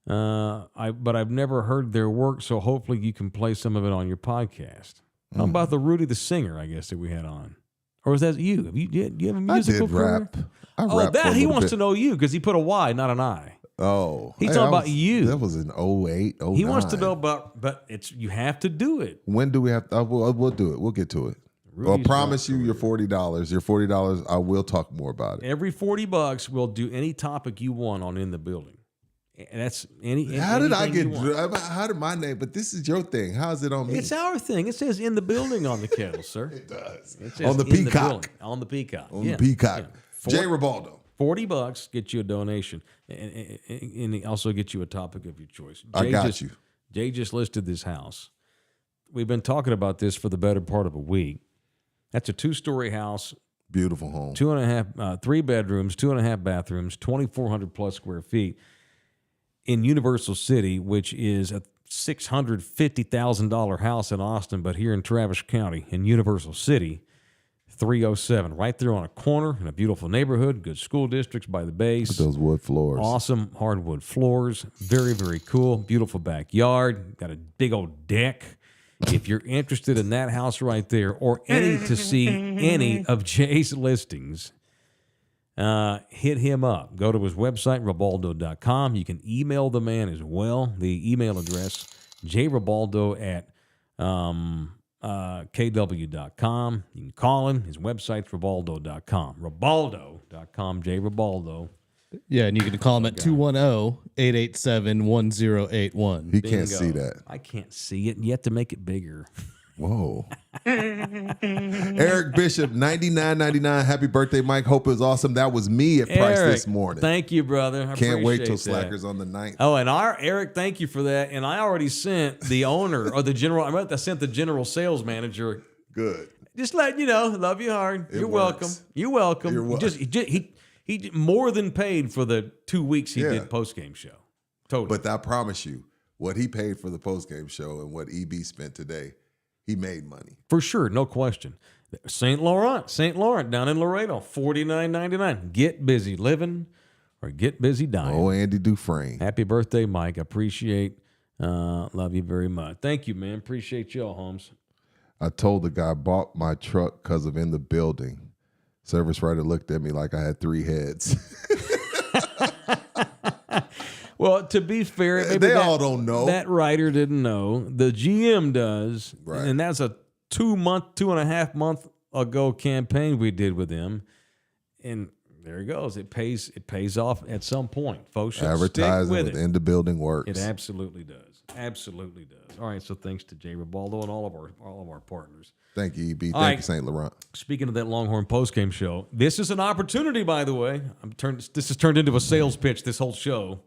But I've never heard their work, so hopefully you can play some of it on your podcast. How about the Rudy the singer, I guess, that we had on? Or is that you? Do you have a I musical did career? rap. I Oh, rapped for that a he little wants bit. to know you because he put a Y, not an I. Oh. He's Hey, talking I about was- you. That was in 08, 09. He wants to know about, but you have to do it. When do we have to? We'll do it. We'll get to it. I'll Rudy's promise rap you your $40. Your $40, I will talk more about it. Every $40, we'll do any topic you want on In the Building. And that's How did I anything get? you want. How did my name? But this is your thing. How is it on me? It's our thing. It says In the Building on the kettle, sir. It does. It says On the In Peacock. Building. On the Peacock. On Yeah. the Peacock. Yeah. Jay Ribaldo. $40 get you a donation, and he also get you a topic of your choice. I got you. Jay just listed this house. We've been talking about this for the better part of a week. That's a 2-story house, Beautiful home. 3 bedrooms, 2.5 bathrooms, 2,400 plus square feet in Universal City, which is a $650,000 house in Austin, but here in Travis County in Universal City. 307, right there on a corner in a beautiful neighborhood, good school districts by the base. Those wood floors. Awesome hardwood floors. Very, very cool. Beautiful backyard. Got a big old deck. If you're interested in that house right there or to see any of Jay's listings, hit him up. Go to his website, ribaldo.com. You can email the man as well. The email address, jribaldo at kw.com. You can call him. His website's ribaldo.com. Ribaldo.com, Jay Ribaldo. Yeah, and you can call him at 210-887-1081. He can't see that. I can't see it. You have to make it bigger. Whoa. Eric Bishop, $99.99. Happy birthday, Mike. Hope it was awesome. That was me at Price Eric, this morning. Thank you, brother. I Can't wait appreciate till that. Slackers on the 9th. Oh, and Eric, thank you for that. And I already sent the owner or the general. I sent the general sales manager. Good. Just letting you know, love you hard. It You're works. welcome. You're welcome. You're welcome. He more than paid for the 2 weeks he Yeah. did post game show. Totally. But I promise you, what he paid for the postgame show and what EB spent today, he made money. For sure, no question. St. Laurent down in Laredo, $49.99. Get busy living or get busy dying. Oh, Andy Dufresne. Happy birthday, Mike. Appreciate, love you very much. Thank you, man. Appreciate y'all, Holmes. I told the guy I bought my truck because of in the building. Service writer looked at me like I had 3 heads. Well, to be fair, maybe They all don't know. That writer didn't know. The GM does. Right. And that's a 2.5 month ago campaign we did with him. And there it goes. It pays off at some point. Folks should Advertising stick with with it. in the building works. It absolutely does. Absolutely does. All right, so thanks to Jay Ribaldo and all of our partners. Thank you, EB. All Thank right. you, St. Laurent. Speaking of that Longhorn postgame show, this is an opportunity, by the way. This has turned into a sales pitch, this whole show.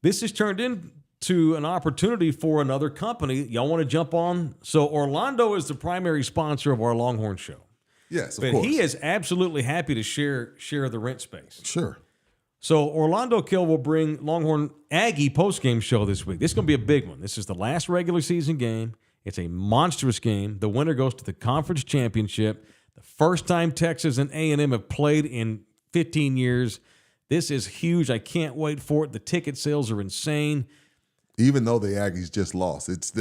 This has turned into an opportunity for another company. Y'all want to jump on? So Orlando is the primary sponsor of our Longhorn show. Yes, of But course. he is absolutely happy to share the rent space. Sure. So Orlando Kill will bring Longhorn-Aggie postgame show this week. This is going to be a big one. This is the last regular season game. It's a monstrous game. The winner goes to the conference championship. The first time Texas and A&M have played in 15 years. This is huge. I can't wait for it. The ticket sales are insane. Even though the Aggies just lost, it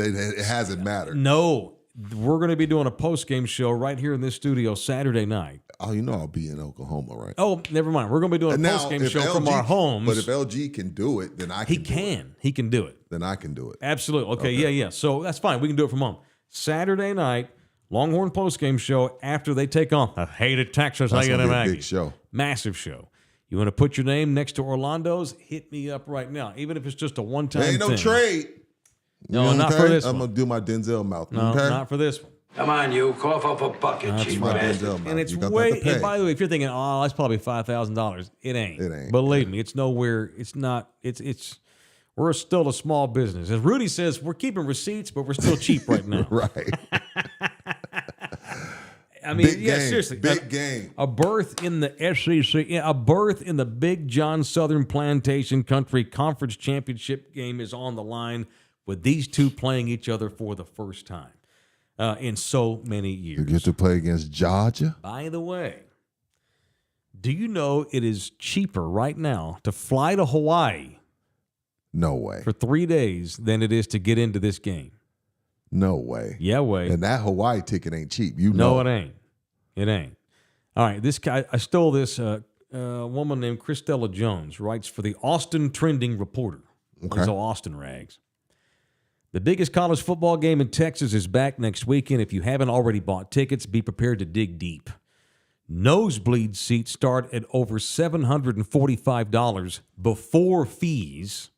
hasn't mattered. No, we're going to be doing a postgame show right here in this studio Saturday night. Oh, you know I'll be in Oklahoma, right? Oh, never mind. We're going to be doing a Now, postgame if show from our homes. But if LG can do it, then I can. He can do it. Then I can do it. Absolutely. Okay, yeah. So that's fine. We can do it from home. Saturday night, Longhorn postgame show after they take on the hated Texas That's A&M gonna be a Aggies. big show. Massive show. You want to put your name next to Orlando's? Hit me up right now, even if it's just a one-time There ain't no thing. trade. No, not for this I'm one. gonna do my Denzel mouth. No, okay? not for this one. Come on, you. Cough up a bucket, That's cheap my right. bastard. Denzel mouth. And it's You got way. that to pay. And by the way, if you're thinking, oh, that's probably $5,000, it ain't. It ain't. Believe me, it's nowhere. It's not. It's. We're still a small business. As Rudy says, we're keeping receipts, but we're still cheap right now. Right. I mean, Big yeah, game. seriously. Big game. A berth in the SEC, a berth in the Big John Southern Plantation Country Conference Championship game is on the line with these two playing each other for the first time in so many years. You get to play against Georgia. By the way, do you know it is cheaper right now to fly to Hawaii No way. for 3 days than it is to get into this game? No way. Yeah, way. And that Hawaii ticket ain't cheap. You No, know. it ain't. It ain't. All right, this guy, I stole this. A woman named Christella Jones writes for the Austin Trending Reporter. Okay. These are Austin rags. The biggest college football game in Texas is back next weekend. If you haven't already bought tickets, be prepared to dig deep. Nosebleed seats start at over $745 before fees.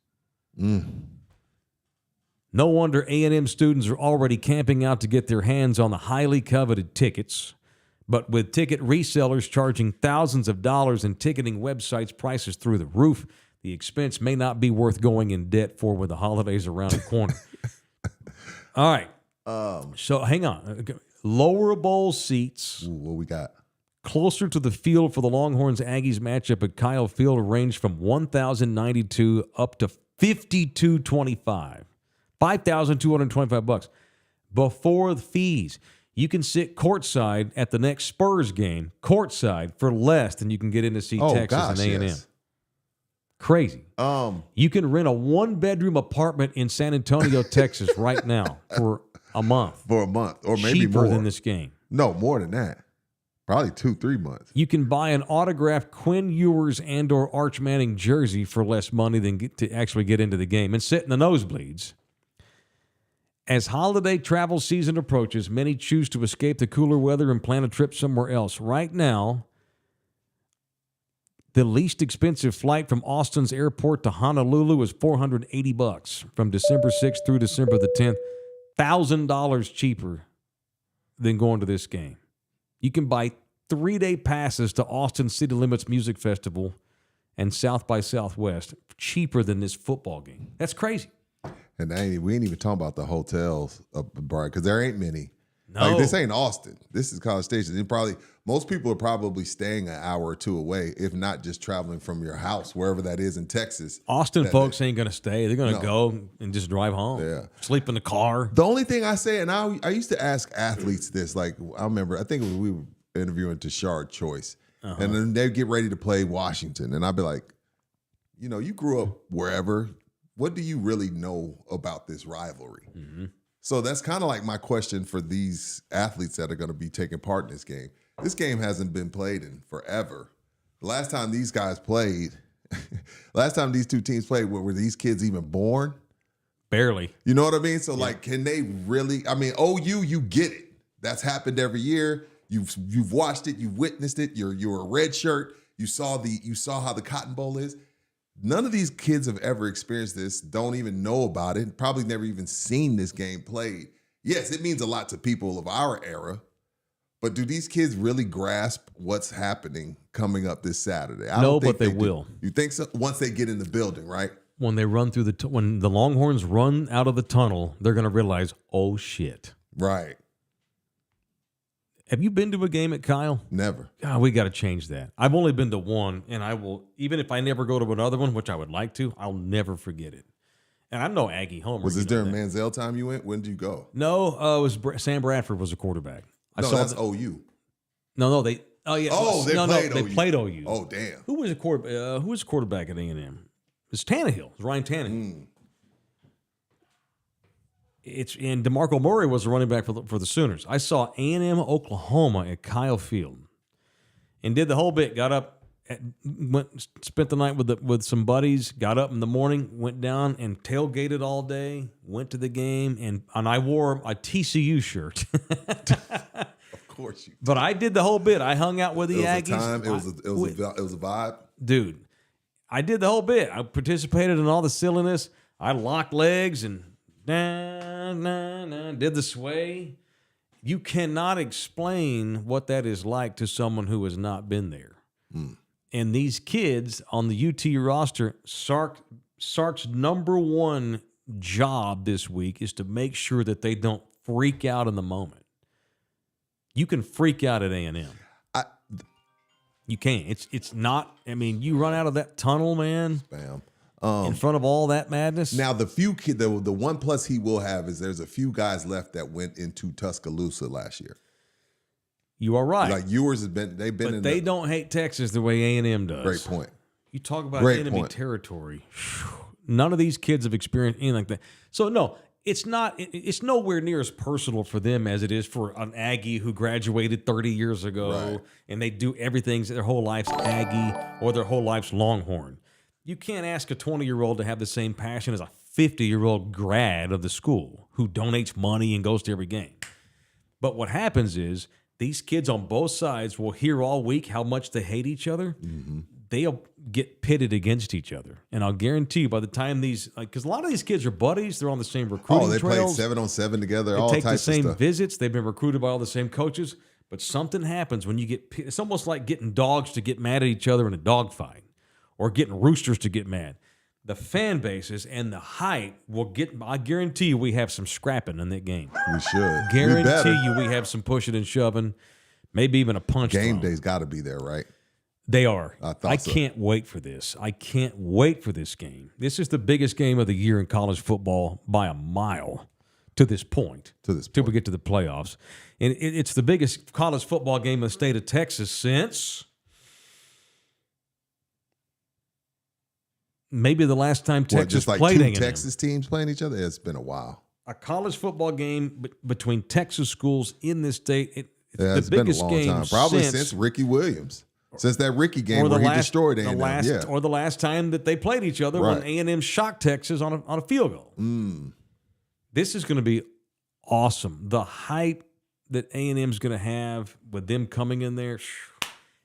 No wonder A&M students are already camping out to get their hands on the highly coveted tickets. But with ticket resellers charging thousands of dollars and ticketing websites prices through the roof, the expense may not be worth going in debt for with the holidays around the corner. All right. So hang on. Lower bowl seats Ooh, what we got? closer to the field for the Longhorns-Aggies matchup at Kyle Field range from $1,092 up to $5,225. $5,225 before the fees. You can sit courtside at the next Spurs game, courtside for less than you can get in to see Texas and A&M. Yes. Crazy. Um, You can rent a one-bedroom apartment in San Antonio, Texas right now for a month. for a month or maybe Cheaper more than this game. No, more than that. Probably 2-3 months. You can buy an autographed Quinn Ewers and or Arch Manning jersey for less money than to actually get into the game and sit in the nosebleeds. As holiday travel season approaches, many choose to escape the cooler weather and plan a trip somewhere else. Right now, the least expensive flight from Austin's airport to Honolulu is $480 from December 6th through December the 10th. $1,000 cheaper than going to this game. You can buy 3-day passes to Austin City Limits Music Festival and South by Southwest cheaper than this football game. That's crazy. And we ain't even talking about the hotels up abroad because there ain't many. No. Like, this ain't Austin. This is College Station. Most people are probably staying an hour or two away, if not just traveling from your house, wherever that is in Texas. Austin folks ain't going to stay. They're going to go and just drive home. Yeah. Sleep in the car. The only thing I say, and I used to ask athletes this, like I remember, I think we were interviewing Tashard Choice, and then they'd get ready to play Washington, and I'd be like, you grew up wherever. What do you really know about this rivalry? Mm-hmm. So that's kind of like my question for these athletes that are going to be taking part in this game. This game hasn't been played in forever. The last time these guys played, last time these two teams played, were these kids even born? Barely. You know what I mean? So, like, can they really? I mean, OU, you get it. That's happened every year. You've watched it. You've witnessed it. You're a red shirt. You saw how the Cotton Bowl is. None of these kids have ever experienced this, don't even know about it, probably never even seen this game played. Yes, it means a lot to people of our era, but do these kids really grasp what's happening coming up this Saturday? I don't think but they will. Do. You think so? Once they get in the building, right? When they run through when the Longhorns run out of the tunnel, they're going to realize, oh, shit. Right. Have you been to a game at Kyle? Never. God, we got to change that. I've only been to one, and I will, even if I never go to another one, which I would like to, I'll never forget it. And I'm no Aggie homer. Was this during Manziel time you went? When did you go? No, it was Sam Bradford was a quarterback. That's OU. No, they. Oh yeah. Oh, they played OU. Oh, damn. Who was a quarterback at A&M? It's Tannehill. It's Ryan Tannehill. And DeMarco Murray was the running back for the Sooners. I saw A&M Oklahoma at Kyle Field, and did the whole bit. Got up, spent the night with some buddies. Got up in the morning, went down and tailgated all day. Went to the game, and I wore a TCU shirt. Of course you. But I did the whole bit. I hung out with the Aggies. It was a vibe, dude. I did the whole bit. I participated in all the silliness. I locked legs and did the sway. You cannot explain what that is like to someone who has not been there. And these kids on the UT roster, Sark's number one job this week is to make sure that they don't freak out in the moment. You can freak out at A&M. You can't. It's not. I mean, you run out of that tunnel, man. Bam. In front of all that madness. Now, the one plus he will have is there's a few guys left that went into Tuscaloosa last year. You are right. Like yours has been, they don't hate Texas the way A&M does. Great point. You talk about enemy territory. None of these kids have experienced anything like that. So no, it's not. It's nowhere near as personal for them as it is for an Aggie who graduated 30 years ago, right, and they do everything their whole life's Aggie or their whole life's Longhorn. You can't ask a 20-year-old to have the same passion as a 50-year-old grad of the school who donates money and goes to every game. But what happens is these kids on both sides will hear all week how much they hate each other. Mm-hmm. They'll get pitted against each other. And I'll guarantee you by the time because a lot of these kids are buddies, they're on the same recruiting trails. Played 7-on-7 together, they all take types the same of stuff. visits. They've been recruited by all the same coaches. But something happens when you get it's almost like getting dogs to get mad at each other in a dogfight, or getting roosters to get mad. The fan bases and the hype will get. I guarantee you, we have some scrapping in that game. We should. Guarantee you, we have some pushing and shoving, maybe even a punch. Game day's got to be there, right? They are. I can't wait for this. I can't wait for this game. This is the biggest game of the year in college football by a mile to this point. Till we get to the playoffs, and it's the biggest college football game in the state of Texas since. Maybe the last time Texas played two Texas teams playing each other? It's been a while. A college football game between Texas schools in this state. It's the been biggest a long game time. Probably since Ricky Williams. Since that Ricky game where he destroyed A&M. Or the last time that they played each other when A&M shocked Texas on a field goal. This is going to be awesome. The hype that A&M is going to have with them coming in there.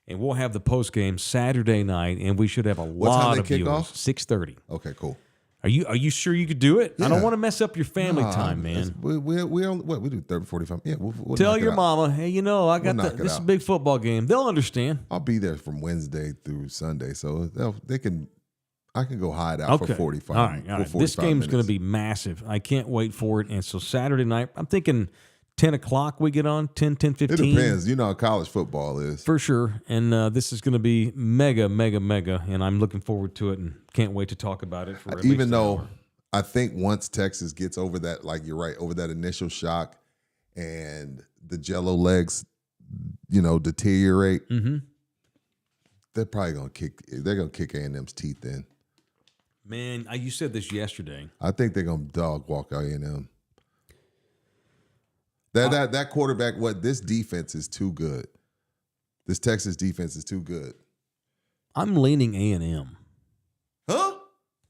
And we'll have the post game Saturday night, and we should have a lot of viewers. 6:30. 6:30. Okay, cool. Are you sure you could do it? I Yeah. don't want to mess up your family Nah, time, man. We do 30, 45. Yeah, we'll Tell knock it your out. mama, hey, I got knock it this is a out. big football game. They'll understand. I'll be there from Wednesday through Sunday, so I can go hide out Okay. for 45. All right. for All right. 45 This game's going to minutes. be massive. I can't wait for it. And so Saturday night, I'm thinking 10 o'clock we get on, 10, 15. It depends. You know how college football is. For sure. And this is going to be mega, mega, mega. And I'm looking forward to it and can't wait to talk about it for at least Even an though hour. I think once Texas gets over that, like you're right, over that initial shock and the Jello legs, deteriorate, they're probably gonna kick A&M's teeth in. Man, you said this yesterday. I think they're gonna dog walk A&M. That quarterback, this defense is too good. This Texas defense is too good. I'm leaning A&M. Huh?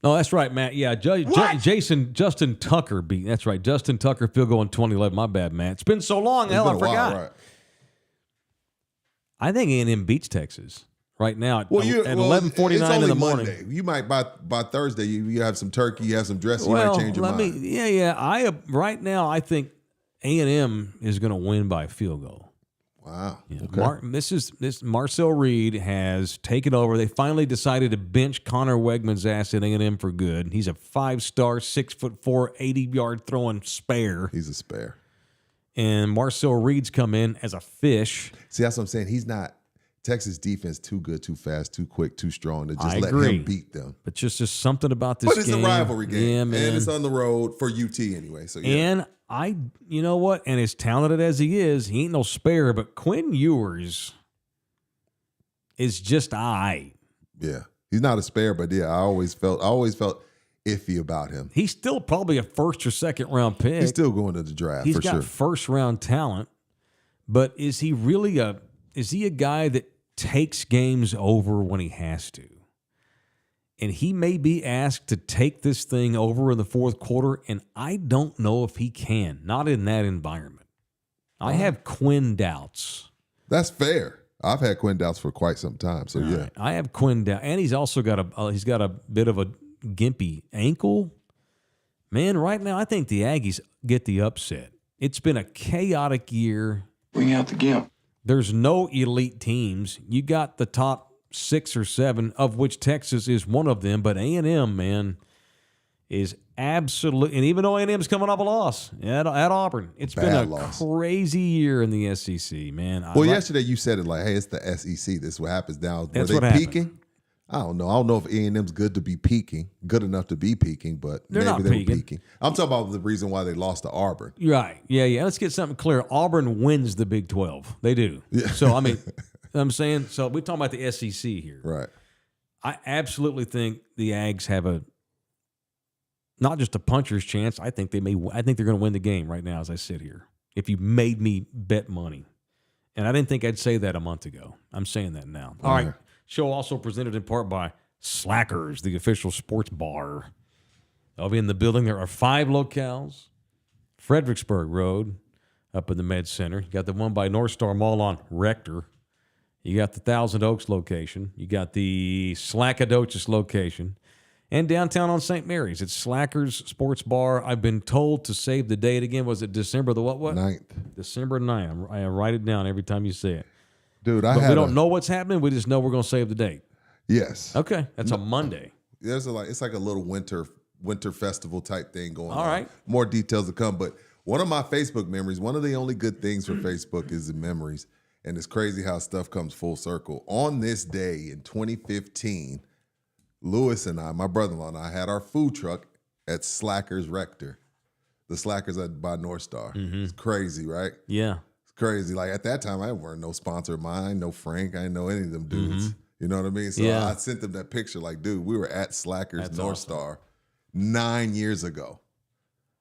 Oh, that's right, Matt. Yeah, Justin Tucker beat. That's right, Justin Tucker field goal in 2011. My bad, Matt. It's been so long. Hell, I It's been a forgot. while, right? I think A&M beats Texas right now at Well, 11:49 in the morning. Monday. You might by Thursday. You have some turkey, you have some dressing. You Well, might change your mind. Right now, I think A&M is going to win by a field goal. Wow. Yeah. Okay. Marcel Reed has taken over. They finally decided to bench Connor Wegman's ass at A&M for good. He's a 5-star, 6'4", 80-yard throwing spare. He's a spare. And Marcel Reed's come in as a fish. See, that's what I'm saying. He's not Texas defense too good, too fast, too quick, too strong to just I let agree. him beat them. But just something about this But it's game. a rivalry game. Yeah, man. And it's on the road for UT anyway. So yeah. And you know what? And as talented as he is, he ain't no spare, but Quinn Ewers is just Yeah. He's not a spare, but yeah, I always felt iffy about him. He's still probably a first or second round pick. He's still going to the draft He's for got sure. first round talent, but is he a guy that takes games over when he has to? And he may be asked to take this thing over in the fourth quarter, and I don't know if he can. Not in that environment. I have Quinn doubts. That's fair. I've had Quinn doubts for quite some time. So yeah. Right. I have Quinn doubts, and he's also got a bit of a gimpy ankle. Man, right now I think the Aggies get the upset. It's been a chaotic year. Bring out the gimp. There's no elite teams. You got the top 6 or 7, of which Texas is one of them. But A&M, man, is absolute. And even though A&M's coming off a loss at Auburn, it's been a loss. crazy year in the SEC, man. Well, yesterday you said it like, hey, it's the SEC. This is what happens now. That's Were what they happened. peaking? I don't know. I don't know if A&M's good enough to be peaking, but They're maybe not they were peaking. peaking. I'm talking about the reason why they lost to Auburn. Right. Yeah. Let's get something clear. Auburn wins the Big 12. They do. Yeah. So, I mean, I'm saying, so we're talking about the SEC here. Right. I absolutely think the Ags have not just a puncher's chance. I think they're going to win the game right now as I sit here. If you made me bet money. And I didn't think I'd say that a month ago. I'm saying that now. All right. Show also presented in part by Slackers, the official sports bar. I'll be in the building. There are 5 locales. Fredericksburg Road up in the Med Center. You got the one by North Star Mall on Rector. You got the Thousand Oaks location. You got the Slackadochis location. And downtown on St. Mary's. It's Slackers Sports Bar. I've been told to save the date again. Was it December the what? 9th. December 9th. I write it down every time you say it. Dude, But we don't know what's happening. We just know we're going to save the date. Yes. Okay. That's a Monday. It's like a little winter festival type thing going on. All right. More details to come. But one of my Facebook memories, one of the only good things for Facebook is the memories. And it's crazy how stuff comes full circle. On this day in 2015, Lewis and I, my brother-in-law and I, had our food truck at Slackers Rector. The Slackers by North Star. It's crazy, right? Yeah. It's crazy. Like at that time, I weren't no sponsor of mine, no Frank. I didn't know any of them dudes. You know what I mean? So Yeah. I sent them that picture like, dude, we were at Slackers That's North awesome. Star 9 years ago.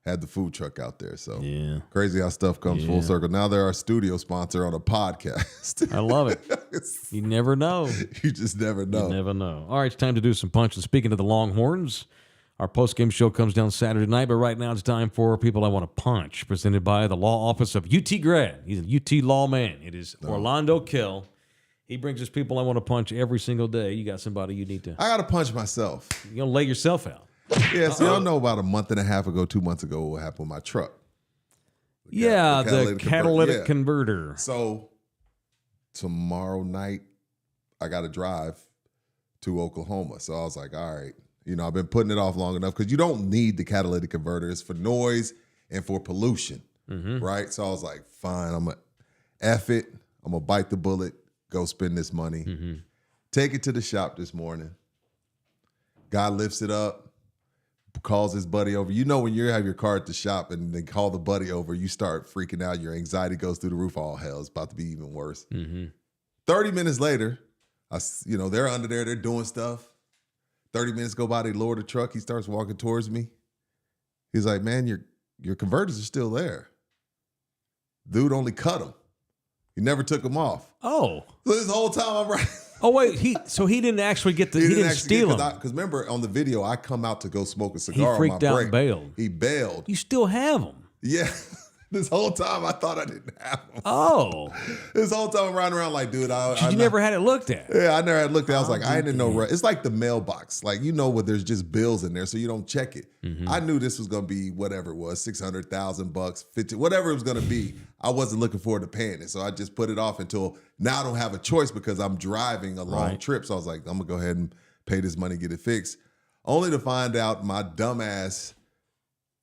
Had the food truck out there. So Yeah. crazy how stuff comes full circle. Now they're our studio sponsor on a podcast. I love it. You never know. You just never know. You never know. All right, it's time to do some punches. Speaking of the Longhorns, our post-game show comes down Saturday night, but right now it's time for People I Want to Punch, presented by the law office of UT grad. He's a UT lawman. It is Orlando Kell. He brings us people I want to punch every single day. You got somebody you need to. I got to punch myself. You're going to lay yourself out. Yeah, so y'all know about a month and a half ago, 2 months ago, what happened with my truck. The catalytic Yeah. converter. So tomorrow night, I got to drive to Oklahoma. So I was like, all right, I've been putting it off long enough because you don't need the catalytic converter. It's for noise and for pollution, right? So I was like, fine, I'm going to F it. I'm going to bite the bullet, go spend this money. Take it to the shop this morning. Guy lifts it up, calls his buddy over. When you have your car at the shop and they call the buddy over, you start freaking out. Your anxiety goes through the roof. All hell, it's about to be even worse. 30 minutes later, they're under there. They're doing stuff. 30 minutes go by. They lower the truck. He starts walking towards me. He's like, man, your converters are still there. Dude only cut them. He never took them off. Oh. So this whole time I'm right. Oh, wait. He didn't actually get he didn't steal them. Because remember, on the video, I come out to go smoke a cigar He on my freaked out break. and bailed. He bailed. You still have them. Yeah. This whole time I thought I didn't have them. Oh. This whole time I'm riding around like, dude, You never had it looked at. Yeah, I never had looked at it. I was like, I didn't know. It's like the mailbox. Like, where there's just bills in there, so you don't check it. I knew this was going to be whatever it was, $600,000, 50, whatever it was going to be. I wasn't looking forward to paying it. So I just put it off until now I don't have a choice because I'm driving a long trip. So I was like, I'm going to go ahead and pay this money, get it fixed. Only to find out my dumbass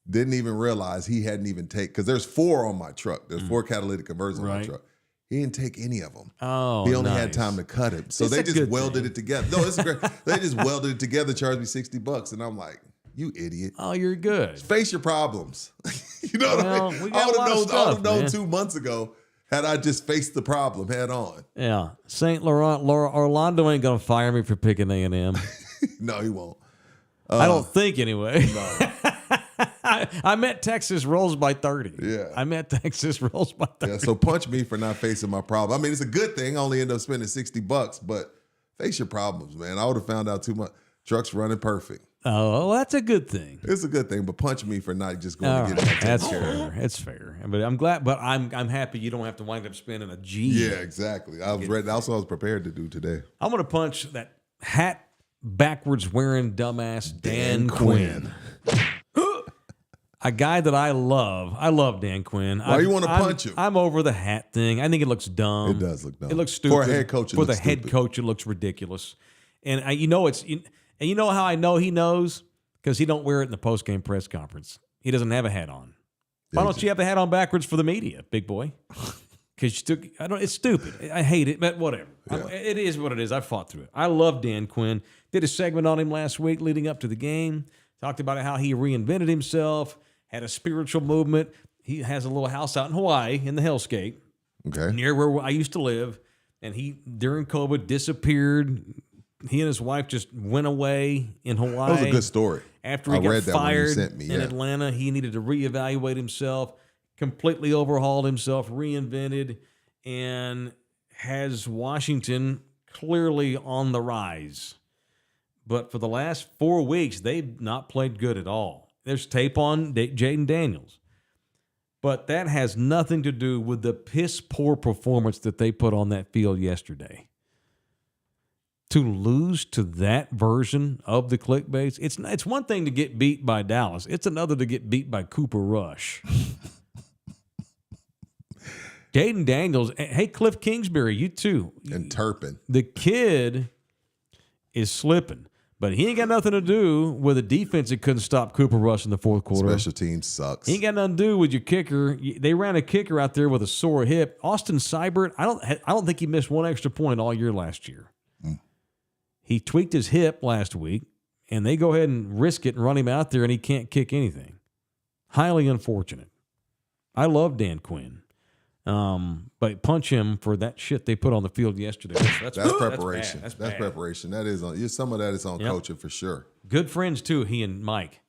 didn't even realize he hadn't even because there's 4 on my truck. There's 4 catalytic converters on my truck. He didn't take any of them. Oh, he only had time to cut it. So they just welded it together. No, it's great. They just welded it together, charged me $60. And I'm like, you idiot. Oh, you're good. Face your problems. You know what I mean? I would have known 2 months ago had I just faced the problem head on. Yeah. St. Laurent, Orlando ain't going to fire me for picking A&M. No, he won't. I don't think anyway. No. I met Texas rolls by 30. Yeah. I met Texas rolls by 30. Yeah, so punch me for not facing my problem. I mean, it's a good thing. I only end up spending $60, but face your problems, man. I would have found out too much. Truck's running perfect. Oh, well, that's a good thing. It's a good thing, but punch me for not just going to get it. That's fair. It's fair. But I'm glad. But I'm happy you don't have to wind up spending a G. Yeah, exactly. I was ready. That's what I was prepared to do today. I'm going to punch that hat backwards wearing dumbass Dan Quinn. A guy that I love. I love Dan Quinn. Why you want to punch him? I'm over the hat thing. I think it looks dumb. It does look dumb. It looks stupid. For a head coach, For the head coach, it looks ridiculous. And you know how I know he knows? Because he don't wear it in the post-game press conference. He doesn't have a hat on. Why don't you have the hat on backwards for the media, big boy? Because it's stupid. I hate it, but whatever. Yeah. It is what it is. I fought through it. I love Dan Quinn. Did a segment on him last week leading up to the game. Talked about how he reinvented himself, had a spiritual movement. He has a little house out in Hawaii in the Hellscape, near where I used to live. And he, during COVID, disappeared. He and his wife just went away in Hawaii. That was a good story. After he got fired in Atlanta, he needed to reevaluate himself, completely overhauled himself, reinvented, and has Washington clearly on the rise. But for the last 4 weeks, they've not played good at all. There's tape on Jaden Daniels. But that has nothing to do with the piss-poor performance that they put on that field yesterday. To lose to that version of the clickbaits, it's one thing to get beat by Dallas. It's another to get beat by Cooper Rush. Jaden Daniels, hey, Cliff Kingsbury, you too. And Turpin. The kid is slipping, but he ain't got nothing to do with a defense that couldn't stop Cooper Rush in the fourth quarter. Special team sucks. He ain't got nothing to do with your kicker. They ran a kicker out there with a sore hip. Austin Seibert, I don't think he missed one extra point all year last year. He tweaked his hip last week, and they go ahead and risk it and run him out there, and he can't kick anything. Highly unfortunate. I love Dan Quinn. But punch him for that shit they put on the field yesterday. That's preparation. That's preparation. That is on. Some of that is on coaching for sure. Good friends too, he and Mike.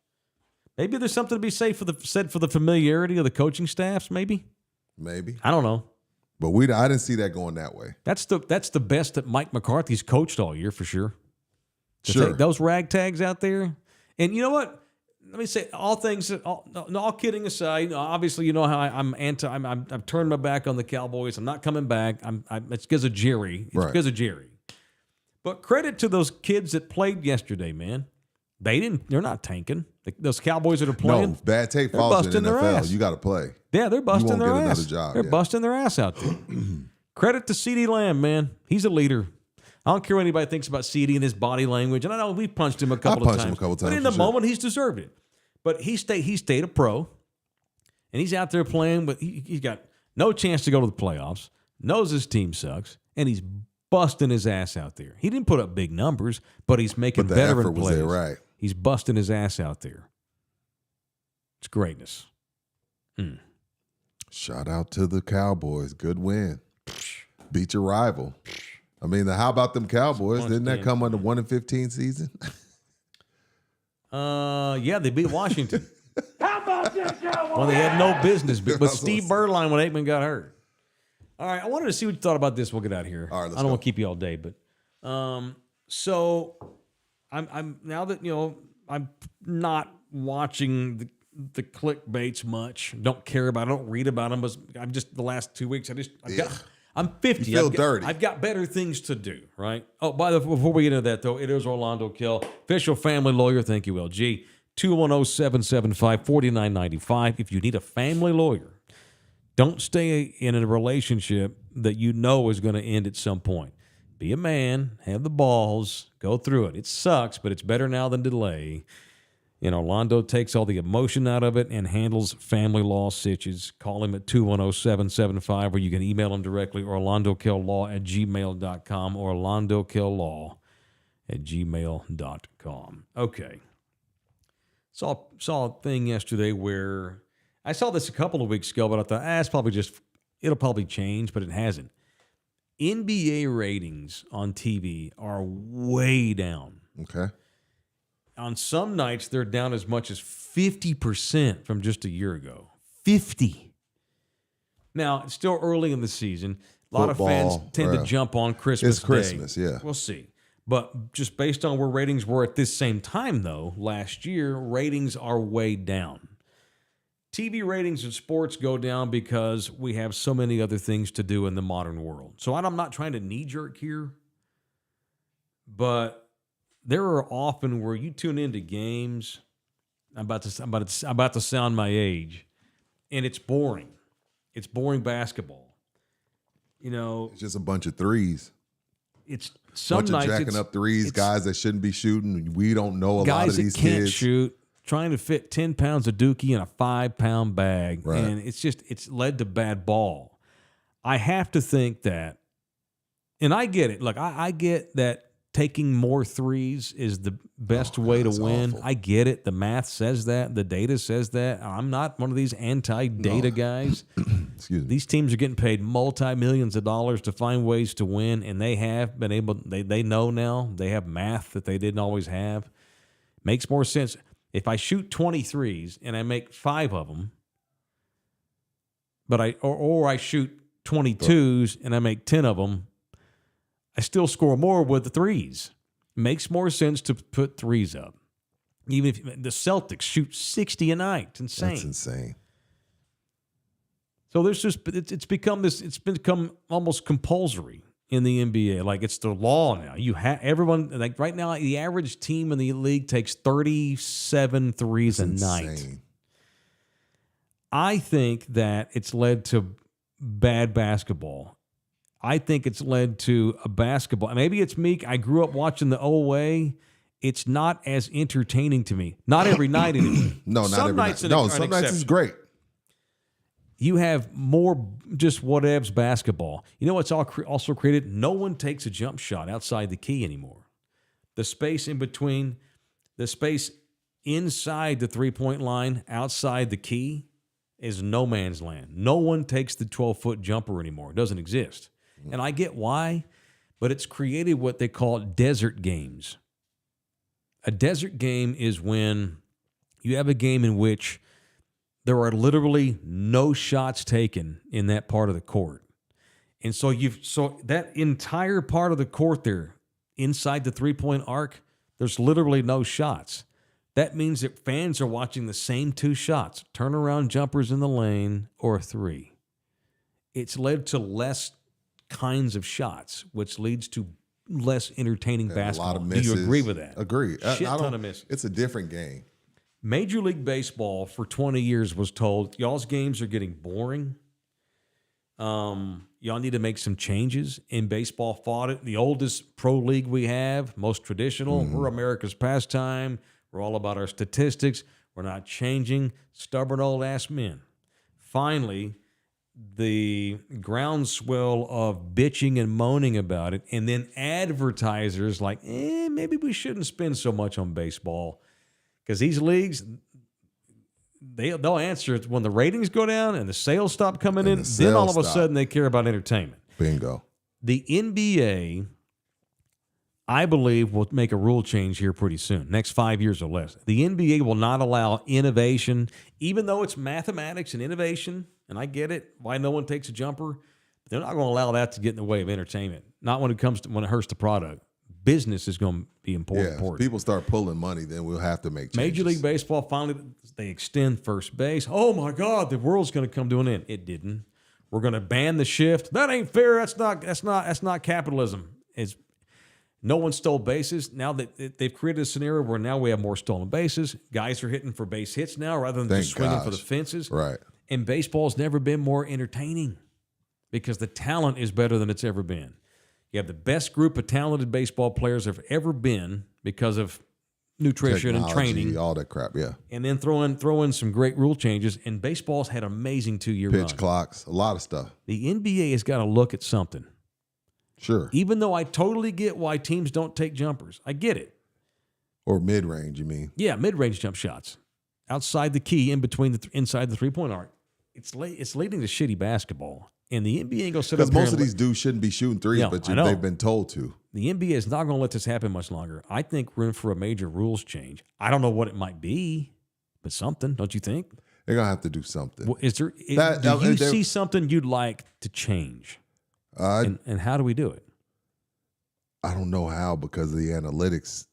Maybe there's something to be said for the familiarity of the coaching staffs. Maybe. I don't know. But I didn't see that going that way. That's the best that Mike McCarthy's coached all year for sure. Sure. Take those ragtags out there, and you know what? Let me say, all kidding aside, obviously you know how I've turned my back on the Cowboys. I'm not coming back. It's because of Jerry. It's because of Jerry. But credit to those kids that played yesterday, man. They're not tanking. Those Cowboys that are playing. No, bad tape they're falls in busting the their NFL. ass. You got to play. Yeah, they're busting won't their get ass. another job, They're yeah. busting their ass out there. Credit to CeeDee Lamb, man. He's a leader. I don't care what anybody thinks about CeeDee and his body language. And I know we've punched him a couple of times. But in the moment, he's deserved it. But he stayed a pro. And he's out there playing, but he's got no chance to go to the playoffs. Knows his team sucks. And he's busting his ass out there. He didn't put up big numbers, but he's making But the veteran effort was plays. there, right? He's busting his ass out there. It's greatness. Shout out to the Cowboys. Good win. Beat your rival. I mean, how about them Cowboys? Didn't that come on the 1-15 season? Yeah, they beat Washington. How about this, Cowboys? Well, they had no business, but Steve Berline when Aikman got hurt. All right, I wanted to see what you thought about this. We'll get out of here. All right, let's I don't go. want to keep you all day, but so I'm now that I'm not watching the clickbaits much. Don't care about. I don't read about them. I'm just the last 2 weeks. I'm 50. You feel dirty. I've got better things to do, right? Oh, before we get into that, though, it is Orlando Kill, official family lawyer. Thank you, LG. 210-775-4995. If you need a family lawyer, don't stay in a relationship that you know is going to end at some point. Be a man, have the balls, go through it. It sucks, but it's better now than delay. Orlando takes all the emotion out of it and handles family law sitches. Call him at 210-775, or you can email him directly, orlandokilllaw@gmail.com, orlandokilllaw@gmail.com. Okay. Saw a thing yesterday where I saw this a couple of weeks ago, but I thought, it'll probably change, but it hasn't. NBA ratings on TV are way down. Okay. On some nights, they're down as much as 50% from just a year ago. 50. Now, it's still early in the season. A lot of fans tend to jump on Christmas It's Christmas, Day. yeah. We'll see. But just based on where ratings were at this same time, though, last year, ratings are way down. TV ratings in sports go down because we have so many other things to do in the modern world. So I'm not trying to knee-jerk here, but there are often where you tune into games. I'm about to sound my age, and it's boring. It's boring basketball. It's just a bunch of threes. It's some nights jacking up threes, guys that shouldn't be shooting. We don't know a lot of these guys that can't kids. shoot, trying to fit 10 pounds of dookie in a 5-pound bag, Right. and it's led to bad ball. I have to think that, and I get it. Look, I get that taking more threes is the best way to win. Awful. I get it. The math says that. The data says that. I'm not one of these anti-data guys. Excuse me. These teams are getting paid multi-millions of dollars to find ways to win, and they have been able. They know now. They have math that they didn't always have. Makes more sense if I shoot 23s and I make 5 of them, but I shoot 22s and I make 10 of them. I still score more with the threes. Makes more sense to put threes up. Even if the Celtics shoot 60 a night. It's insane. That's insane. So it's become almost compulsory in the NBA. Like it's the law now. You have everyone, like right now, the average team in the league takes 37 threes a night. Insane. I think that it's led to bad basketball. I think it's led to a basketball. Maybe it's me. I grew up watching the OA. It's not as entertaining to me. Not every night anyway. No, not some every nights night. No, some nights exception. is great. You have more just whatevs basketball. You know what's also created? No one takes a jump shot outside the key anymore. The space in between, the space inside the three-point line, outside the key, is no man's land. No one takes the 12-foot jumper anymore. It doesn't exist. And I get why, but it's created what they call desert games. A desert game is when you have a game in which there are literally no shots taken in that part of the court. And so that entire part of the court there, inside the three-point arc, there's literally no shots. That means that fans are watching the same 2 shots, turnaround jumpers in the lane or a 3. It's led to less kinds of shots, which leads to less entertaining A basketball. lot of Do misses. you agree with that? Agree. Shit I ton don't- of misses. It's a different game. Major League Baseball for 20 years was told, y'all's games are getting boring. Y'all need to make some changes. And baseball fought it. The oldest pro league we have, most traditional. We're America's pastime. We're all about our statistics. We're not changing. Stubborn old ass men. Finally, the groundswell of bitching and moaning about it, and then advertisers like, maybe we shouldn't spend so much on baseball. Because these leagues, they'll answer it when the ratings go down and the sales stop coming in. Then all of a sudden they care about entertainment. Bingo. The NBA, I believe, will make a rule change here pretty soon, next 5 years or less. The NBA will not allow innovation, even though it's mathematics and innovation, and I get it, why no one takes a jumper. But they're not going to allow that to get in the way of entertainment, not when it hurts the product. Business is going to be important. Yeah, if people start pulling money, then we'll have to make changes. Major League Baseball, finally, they extend first base. Oh, my God, the world's going to come to an end. It didn't. We're going to ban the shift. That ain't fair. That's not capitalism. No one stole bases. Now that they've created a scenario where now we have more stolen bases. Guys are hitting for base hits now rather than just swinging for the fences. Right. And baseball's never been more entertaining because the talent is better than it's ever been. You have the best group of talented baseball players have ever been because of nutrition and Technology, training. all that crap, yeah. And then throw in some great rule changes. And baseball's had an amazing 2-year run. Pitch clocks, a lot of stuff. The NBA has got to look at something. Sure. Even though I totally get why teams don't take jumpers. I get it. Or mid-range, you mean? Yeah, mid-range jump shots. Outside the key, in between inside the three-point arc. It's leading to shitty basketball. And the NBA ain't going to sit up Because here most of these dudes shouldn't be shooting threes, Yeah, but I know. they've been told to. The NBA is not going to let this happen much longer. I think we're in for a major rules change. I don't know what it might be, but something, don't you think? They're going to have to do something. Well, do That- you they're- see something you'd like to change? And how do we do it? I don't know how, because of the analytics.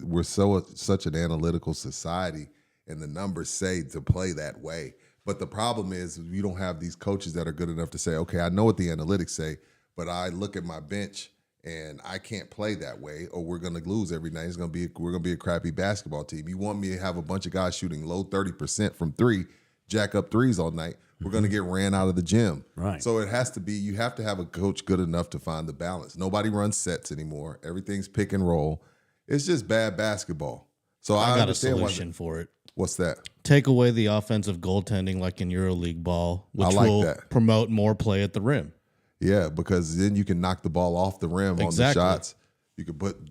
We're such an analytical society, and the numbers say to play that way. But the problem is you don't have these coaches that are good enough to say, okay, I know what the analytics say, but I look at my bench and I can't play that way, or we're going to lose every night. We're going to be a crappy basketball team. You want me to have a bunch of guys shooting low 30% from three, jack up threes all night. We're going to get ran out of the gym. Right. So it has to be, you have to have a coach good enough to find the balance. Nobody runs sets anymore. Everything's pick and roll. It's just bad basketball. So I I got a understand solution for it. What's that? Take away the offensive goaltending like in EuroLeague ball, which I like will that. promote more play at the rim. Yeah, because then you can knock the ball off the rim Exactly. on the shots. You can put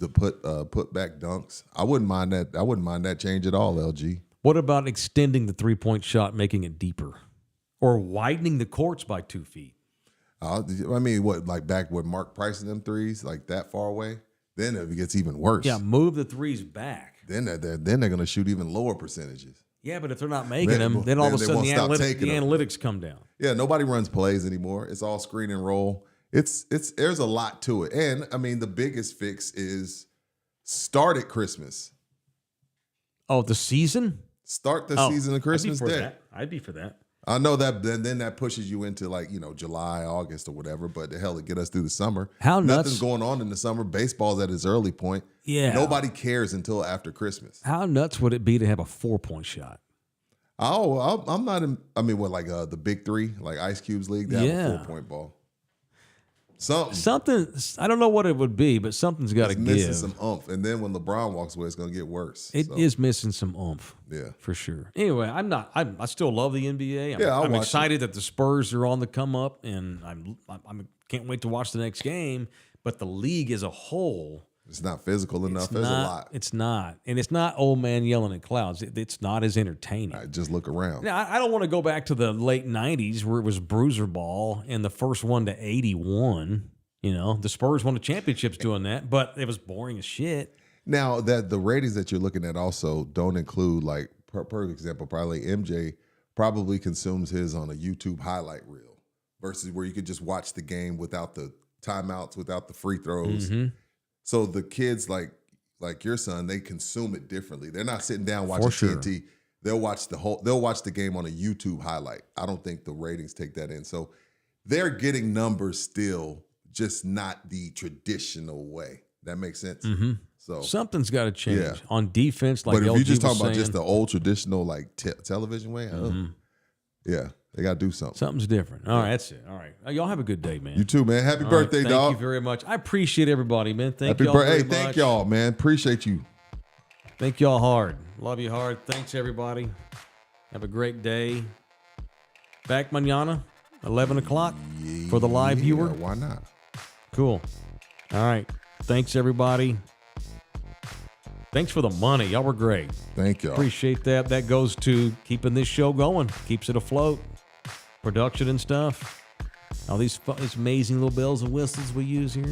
back dunks. I wouldn't mind that. I wouldn't mind that change at all, LG. What about extending the three-point shot, making it deeper? Or widening the courts by 2 feet? I mean, like back when Mark Price and them threes, like that far away, then it gets even worse. Yeah, move the threes back. Then they're going to shoot even lower percerages. Yeah, but if they're not making them, then all of a they sudden won't the stop taking them. analytics come down. Yeah, nobody runs plays anymore. It's all screen and roll. There's a lot to it. And I mean, the biggest fix is start at Christmas. Oh, the season? Start the Oh, season of Christmas Day. I'd be for that. I know that then that pushes you into like, July, August or whatever, but the hell, it get us through the summer. How nuts- Nothing's going on in the summer. Baseball's at its early point. Yeah. Nobody cares until after Christmas. How nuts would it be to have a 4-point shot? I'm not in, the big three, like Ice Cube's league, they have a 4-point ball. Something, I don't know what it would be, but something's got to It's give. missing some oomph. And then when LeBron walks away, it's going to get worse. It is missing some oomph. Yeah. For sure. Anyway, I still love the NBA. I'll I'm watch excited that the Spurs are on the come up, and I'm can't wait to watch the next game. But the league as a whole, It's not physical enough. There's a lot. It's not. And it's not old man yelling at clouds. It's not as entertaining. All right, just look around. Now, I don't want to go back to the late 90s where it was bruiser ball and the first one to 81. The Spurs won the championships doing that, but it was boring as shit. Now, that the ratings that you're looking at also don't include, like, per example, probably MJ probably consumes his on a YouTube highlight reel versus where you could just watch the game without the timeouts, without the free throws. Mm-hmm. So the kids like your son, they consume it differently. They're not sitting down watching For sure. TNT. They'll watch the game on a YouTube highlight. I don't think the ratings take that in. So they're getting numbers still, just not the traditional way. That makes sense. So Something's got to change Yeah. on defense. Like but if LG you just was talking about just saying, the old traditional like television way, yeah, they got to do something. something's different. All right, that's it. All right, y'all have a good day, man. You too, man. Happy All birthday, right, dog. Thank you very much. I appreciate everybody, man. Thank Happy y'all birthday. very Hey, much. thank y'all, man. Appreciate you. Thank y'all hard. Love you hard. Thanks, everybody. Have a great day. Back mañana, 11 o'clock for the live viewer. Why not? Cool. All right. Thanks, everybody. Thanks for the money. Y'all were great. Thank y'all. Appreciate that. That goes to keeping this show going. Keeps it afloat. Production and stuff. All these amazing little bells and whistles we use here.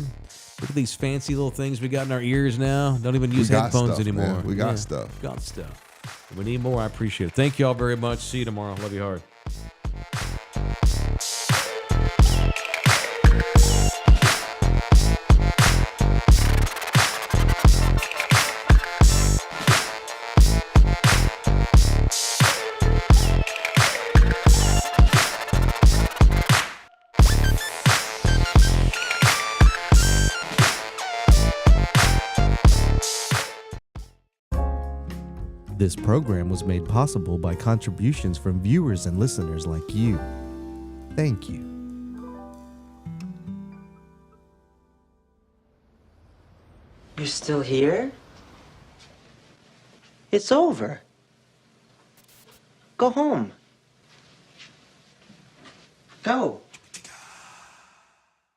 Look at these fancy little things we got in our ears now. Don't even use got headphones stuff, anymore. man. We got stuff. Got stuff. We need more. I appreciate it. Thank y'all very much. See you tomorrow. Love you hard. This program was made possible by contributions from viewers and listeners like you. Thank you. You're still here? It's over. Go home. Go.